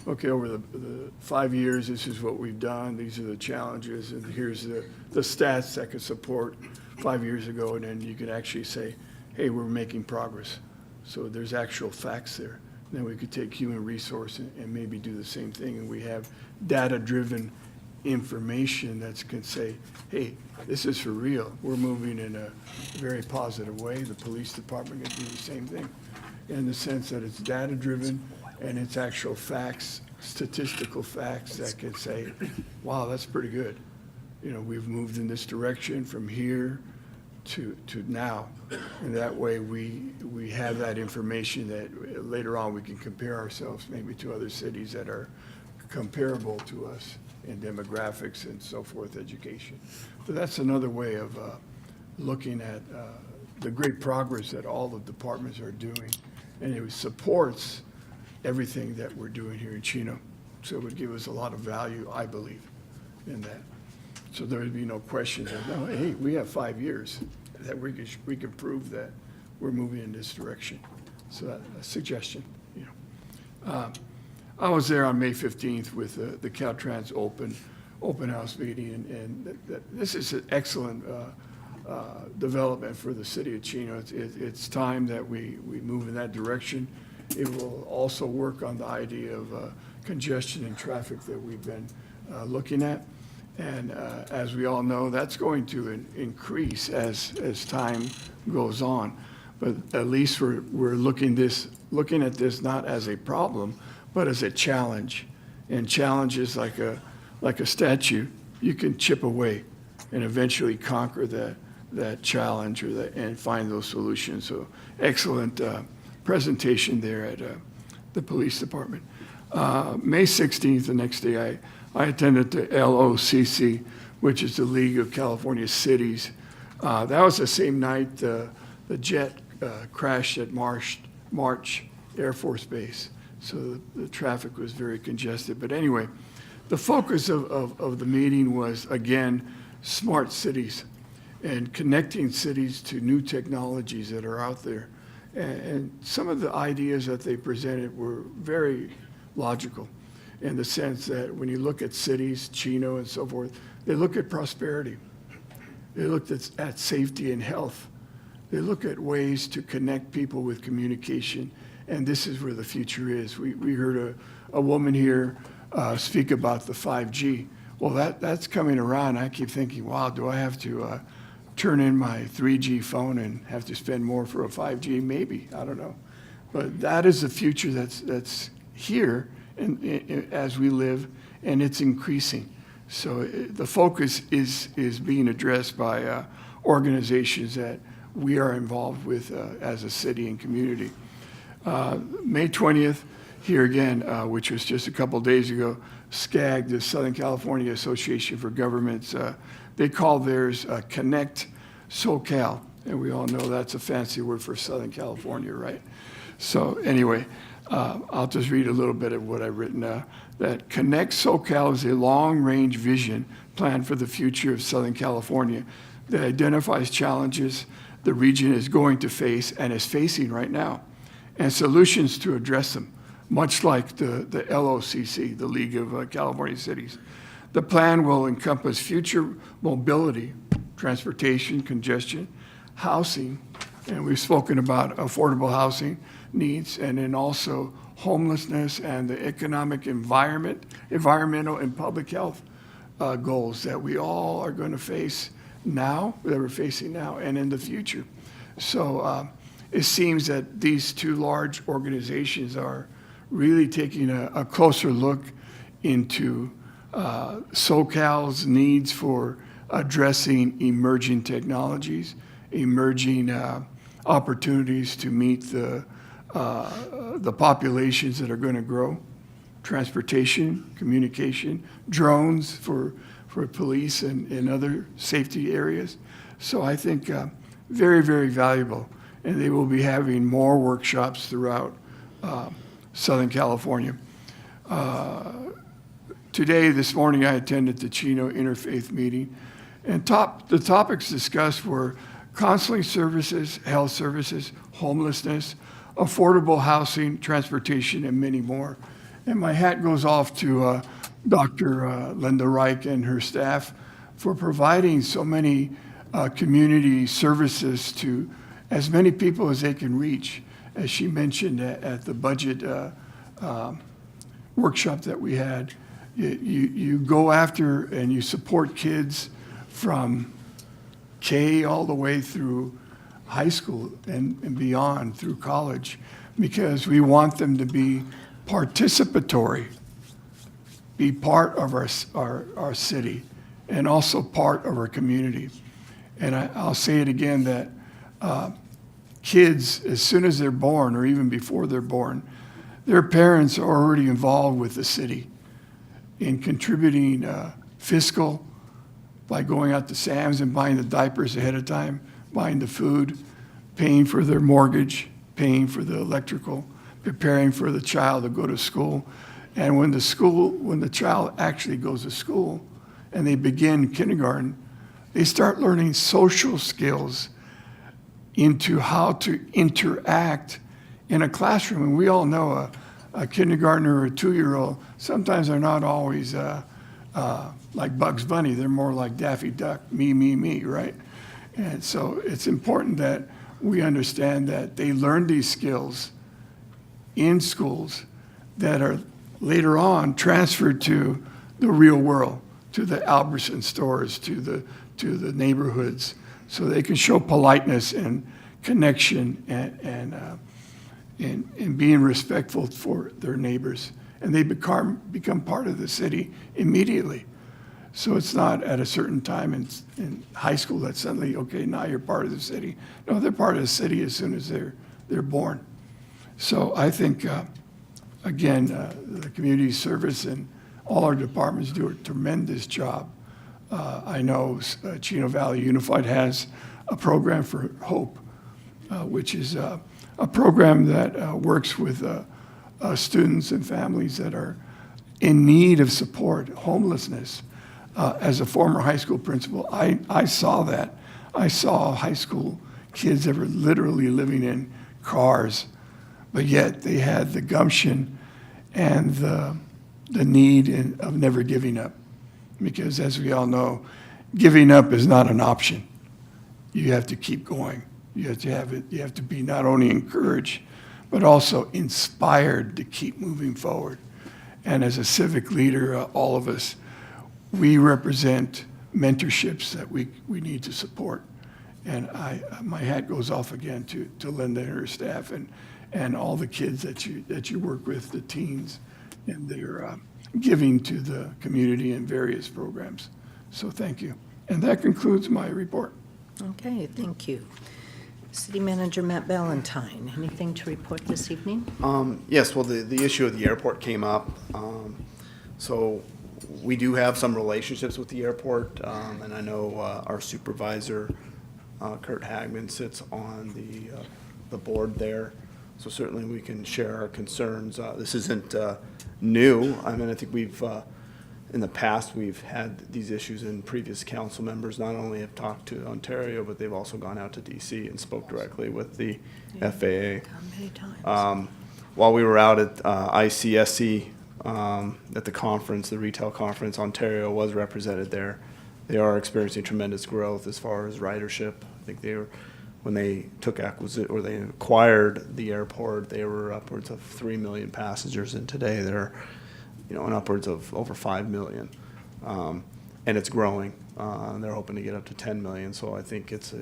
okay, over the 5 years, this is what we've done, these are the challenges, and here's the stats that could support 5 years ago, and then you could actually say, hey, we're making progress. So there's actual facts there. Then we could take human resource and maybe do the same thing, and we have data-driven information that can say, hey, this is for real. We're moving in a very positive way. The police department can do the same thing in the sense that it's data-driven and it's actual facts, statistical facts that can say, wow, that's pretty good. You know, we've moved in this direction from here to now. And that way we have that information that later on we can compare ourselves maybe to other cities that are comparable to us in demographics and so forth, education. So that's another way of looking at the great progress that all the departments are doing. And it supports everything that we're doing here in Chino. So it would give us a lot of value, I believe, in that. So there would be no question that, no, hey, we have 5 years that we can prove that we're moving in this direction. So a suggestion, I was there on May 15th with the Caltrans Open open house meeting, and this is an excellent development for the city of Chino. It's time that we move in that direction. It will also work on the idea of congestion and traffic that we've been looking at. And as we all know, that's going to increase as time goes on. But at least we're looking at this not as a problem, but as a challenge. And challenge is like a statue. You can chip away and eventually conquer that challenge and find those solutions. So excellent presentation there at the police department. May 16th, the next day, I attended the LOCC, which is the League of California Cities. That was the same night the jet crashed at March Air Force Base. So the traffic was very congested. But anyway, the focus of the meeting was, again, smart cities and connecting cities to new technologies that are out there. And some of the ideas that they presented were very logical, in the sense that when you look at cities, Chino and so forth, they look at prosperity. They looked at safety and health. They look at ways to connect people with communication, and this is where the future is. We heard a woman here speak about the 5G. Well, that's coming around. I keep thinking, wow, do I have to turn in my 3G phone and have to spend more for a 5G? Maybe, I don't know. But that is the future that's here as we live, and it's increasing. So the focus is being addressed by organizations that we are involved with as a city and community. May 20th, here again, which was just a couple days ago, SCAG, the Southern California Association for Governments, they call theirs Connect SoCal, and we all know that's a fancy word for Southern California, right? So anyway, I'll just read a little bit of what I've written. That Connect SoCal is a long-range vision plan for the future of Southern California that identifies challenges the region is going to face and is facing right now, and solutions to address them, much like the LOCC, the League of California Cities. The plan will encompass future mobility, transportation, congestion, housing, and we've spoken about affordable housing needs, and then also homelessness and the economic environmental and public health goals that we all are going to face now, that we're facing now and in the future. So it seems that these two large organizations are really taking a closer look into SoCal's needs for addressing emerging technologies, emerging opportunities to meet the populations that are going to grow, transportation, communication, drones for police and other safety areas. So I think very, very valuable. And they will be having more workshops throughout Southern California. This morning, I attended the Chino Interfaith meeting, and the topics discussed were counseling services, health services, homelessness, affordable housing, transportation, and many more. And my hat goes off to Dr. Linda Reich and her staff for providing so many community services to as many people as they can reach. As she mentioned at the budget workshop that we had, you go after and you support kids from K all the way through high school and beyond through college, because we want them to be participatory, be part of our city, and also part of our community. And I'll say it again that kids, as soon as they're born or even before they're born, their parents are already involved with the city in contributing fiscal by going out to Sam's and buying the diapers ahead of time, buying the food, paying for their mortgage, paying for the electrical, preparing for the child to go to school. And when the child actually goes to school and they begin kindergarten, they start learning social skills into how to interact in a classroom. And we all know a kindergartner or a 2-year-old, sometimes they're not always like Bugs Bunny. They're more like Daffy Duck, me, right? And so it's important that we understand that they learn these skills in schools that are later on transferred to the real world, to the Albertson stores, to the neighborhoods, so they can show politeness and connection and being respectful for their neighbors. And they become part of the city immediately. So it's not at a certain time in high school that suddenly, okay, now you're part of the city. No, they're part of the city as soon as they're born. So I think, again, the community service and all our departments do a tremendous job. I know Chino Valley Unified has a program for Hope, which is a program that works with students and families that are in need of support, homelessness. As a former high school principal, I saw that. I saw high school kids that were literally living in cars, but yet they had the gumption and the need of never giving up. Because as we all know, giving up is not an option. You have to keep going. You have to have it. You have to be not only encouraged, but also inspired to keep moving forward. And as a civic leader, all of us, we represent mentorships that we need to support. And my hat goes off again to Linda and her staff and all the kids that you work with, the teens, and their giving to the community in various programs. So thank you. And that concludes my report. Okay, thank you. City Manager Matt Ballantyne, anything to report this evening? Yes, well, the issue of the airport came up. So we do have some relationships with the airport, and I know our supervisor, Kurt Hagman, sits on the board there. So certainly we can share our concerns. This isn't new. I mean, I think we've, in the past, we've had these issues, and previous council members not only have talked to Ontario, but they've also gone out to DC and spoke directly with the FAA. Many times. While we were out at ICSC at the conference, the retail conference, Ontario was represented there. They are experiencing tremendous growth as far as ridership. I think they were, when they took they acquired the airport, they were upwards of 3 million passengers, and today they're, in upwards of over 5 million, and it's growing. They're hoping to get up to 10 million. So I think it's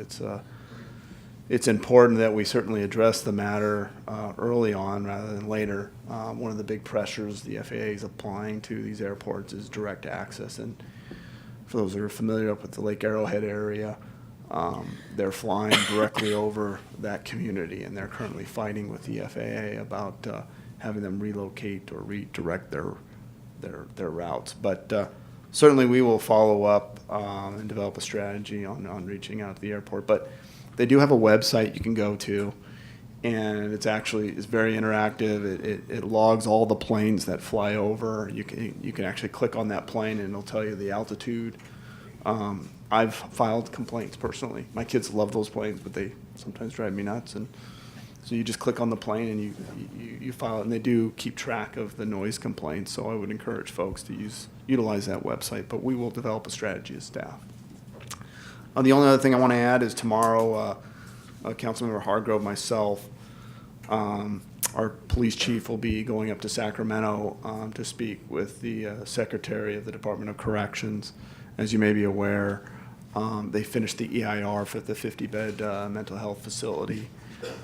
important that we certainly address the matter early on rather than later. One of the big pressures the FAA is applying to these airports is direct access, and for those that are familiar up with the Lake Arrowhead area, they're flying directly over that community, and they're currently fighting with the FAA about having them relocate or redirect their routes. But certainly we will follow up and develop a strategy on reaching out to the airport. But they do have a website you can go to, and it's very interactive. It logs all the planes that fly over. You can actually click on that plane, and it'll tell you the altitude. I've filed complaints personally. My kids love those planes, but they sometimes drive me nuts. And so you just click on the plane and you file it, and they do keep track of the noise complaints. So I would encourage folks to utilize that website, but we will develop a strategy as staff. The only other thing I want to add is tomorrow, Councilmember Hargrove, myself, our police chief will be going up to Sacramento to speak with the Secretary of the Department of Corrections. As you may be aware, they finished the EIR for the 50-bed mental health facility.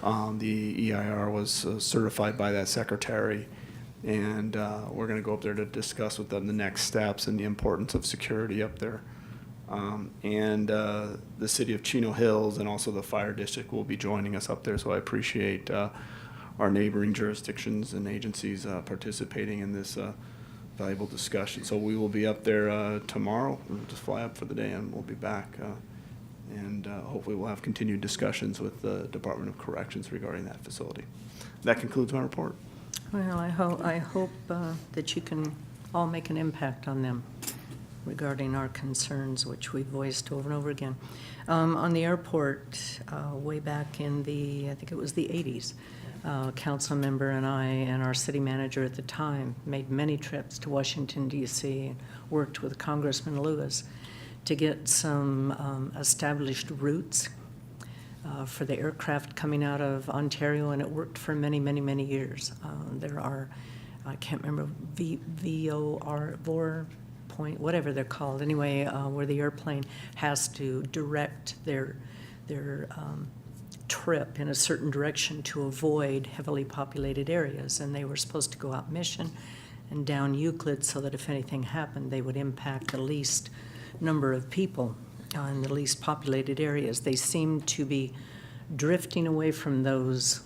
The EIR was certified by that secretary, and we're going to go up there to discuss with them the next steps and the importance of security up there. And the city of Chino Hills and also the fire district will be joining us up there, so I appreciate our neighboring jurisdictions and agencies participating in this valuable discussion. So we will be up there tomorrow. We'll just fly up for the day, and we'll be back. And hopefully we'll have continued discussions with the Department of Corrections regarding that facility. That concludes my report. Well, I hope that you can all make an impact on them regarding our concerns, which we've voiced over and over again. On the airport, way back in I think it was the 80s, council member and I and our city manager at the time made many trips to Washington, D.C., and worked with Congressman Lewis to get some established routes for the aircraft coming out of Ontario, and it worked for many, many, many years. There are, I can't remember, VOR point, whatever they're called, anyway, where the airplane has to direct their trip in a certain direction to avoid heavily populated areas. And they were supposed to go out Mission and down Euclid so that if anything happened, they would impact the least number of people in the least populated areas. They seem to be drifting away from those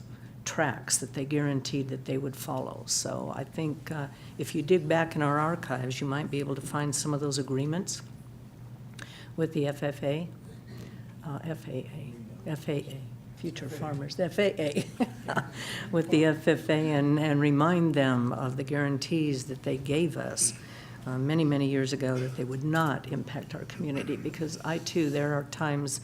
tracks that they guaranteed that they would follow. So I think if you dig back in our archives, you might be able to find some of those agreements with the FAA, Future Farmers, the FAA, with the FFA, and remind them of the guarantees that they gave us many, many years ago that they would not impact our community. Because I, too, there are times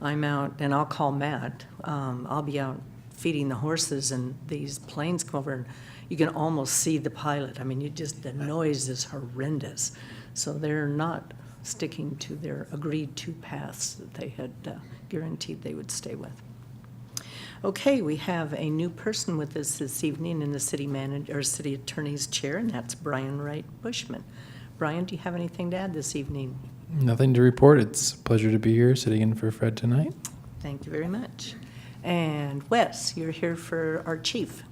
I'm out, and I'll call Matt, I'll be out feeding the horses, and these planes come over, and you can almost see the pilot. I mean, the noise is horrendous. So they're not sticking to their agreed-to paths that they had guaranteed they would stay with. Okay, we have a new person with us this evening in the city manager or city attorney's chair, and that's Brian Wright Bushman. Brian, do you have anything to add this evening? Nothing to report. It's a pleasure to be here sitting in for Fred tonight. Thank you very much. And Wes, you're here for our chief.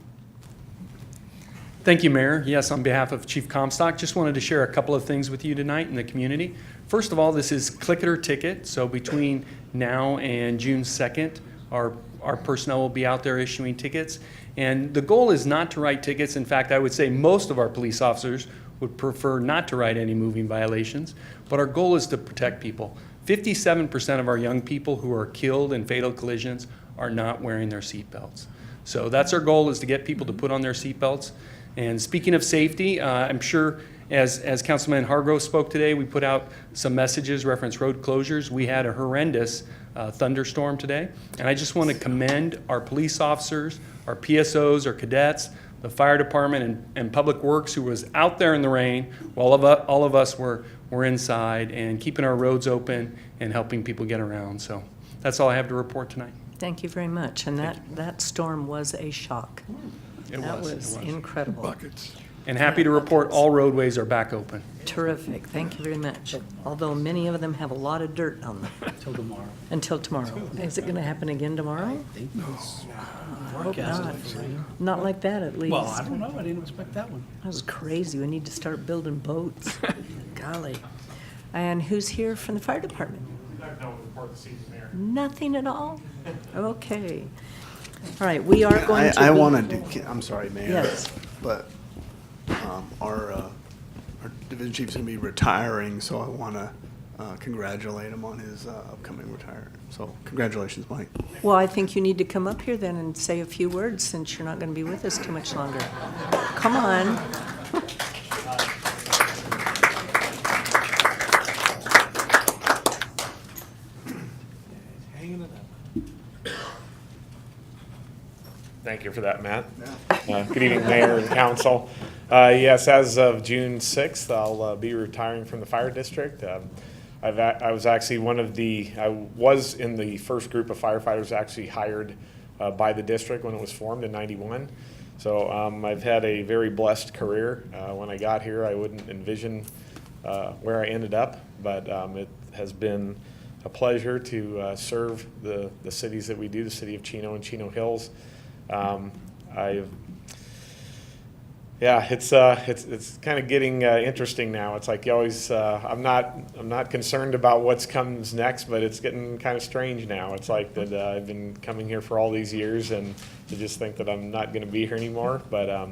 Thank you, Mayor. Yes, on behalf of Chief Comstock, just wanted to share a couple of things with you tonight in the community. First of all, this is click it or ticket. So between now and June 2nd, our personnel will be out there issuing tickets. And the goal is not to write tickets. In fact, I would say most of our police officers would prefer not to write any moving violations. But our goal is to protect people. 57% of our young people who are killed in fatal collisions are not wearing their seatbelts. So that's our goal, is to get people to put on their seatbelts. And speaking of safety, I'm sure as Councilman Hargrove spoke today, we put out some messages reference road closures. We had a horrendous thunderstorm today. And I just want to commend our police officers, our PSOs, our cadets, the fire department, and Public Works, who was out there in the rain while all of us were inside and keeping our roads open and helping people get around. So that's all I have to report tonight. Thank you very much. And that storm was a shock. It was incredible. Buckets. And happy to report all roadways are back open. Terrific. Thank you very much. Although many of them have a lot of dirt on them. Until tomorrow. Until tomorrow. Is it going to happen again tomorrow? I hope not. Not like that, at least. Well, I don't know. I didn't expect that one. That was crazy. We need to start building boats. Golly. And who's here from the fire department? I have no report this evening, Mayor. Nothing at all? Okay. All right, we are going to I be- wanted to, I'm sorry, Mayor. Yes. But our division chief's going to be retiring, so I want to congratulate him on his upcoming retirement. So congratulations, Mike. Well, I think you need to come up here then and say a few words, since you're not going to be with us too much longer. Come on. Hanging it up. Thank you for that, Matt. Good evening, Mayor and Council. Yes, as of June 6th, I'll be retiring from the fire district. I was actually I was in the first group of firefighters actually hired by the district when it was formed in '91. So I've had a very blessed career. When I got here, I wouldn't envision where I ended up, but it has been a pleasure to serve the cities that we do, the city of Chino and Chino Hills. It's kind of getting interesting now. It's like you always, I'm not concerned about what's comes next, but it's getting kind of strange now. It's like that I've been coming here for all these years, and to just think that I'm not going to be here anymore. But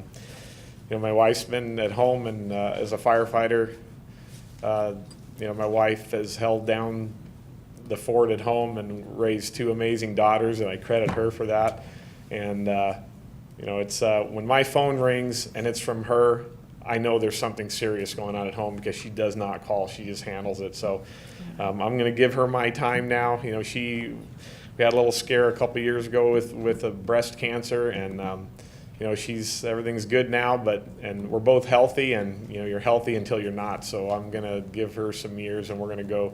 my wife's been at home, and as a firefighter, my wife has held down the fort at home and raised two amazing daughters, and I credit her for that. And it's when my phone rings and it's from her, I know there's something serious going on at home, because she does not call, she just handles it. So I'm going to give her my time now. She we had a little scare a couple years ago with a breast cancer, and you know, everything's good now, and we're both healthy, and you know, you're healthy until you're not. So I'm gonna give her some years, and we're gonna go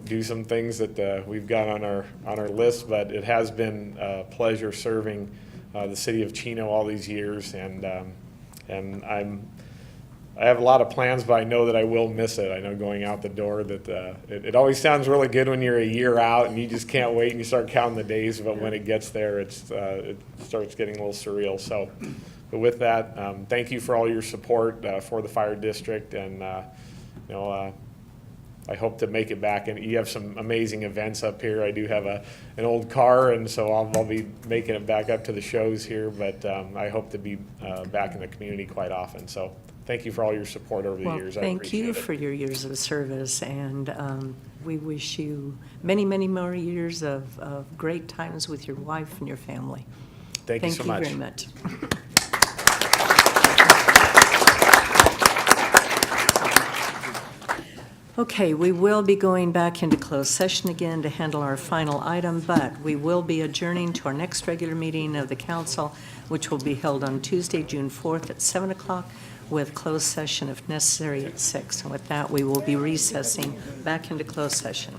do some things that we've got on our list. But it has been a pleasure serving the city of Chino all these years, and I have a lot of plans, but I know that I will miss it. I know going out the door that it always sounds really good when you're a year out and you just can't wait and you start counting the days. But when it gets there, it starts getting a little surreal. So, but with that, thank you for all your support for the fire district, and you know, I hope to make it back. And you have some amazing events up here. I do have an old car, and so I'll be making it back up to the shows here. But I hope to be back in the community quite often. So. Thank you for all your support over the years. I Thank appreciate you it. for your years of service, and we wish you many, many more years of great times with your wife and your family. Thank you so much. Thank you very much. Okay, we will be going back into closed session again to handle our final item, but we will be adjourning to our next regular meeting of the council, which will be held on Tuesday, June 4th at 7 o'clock, with closed session if necessary at 6. And with that, we will be recessing back into closed session.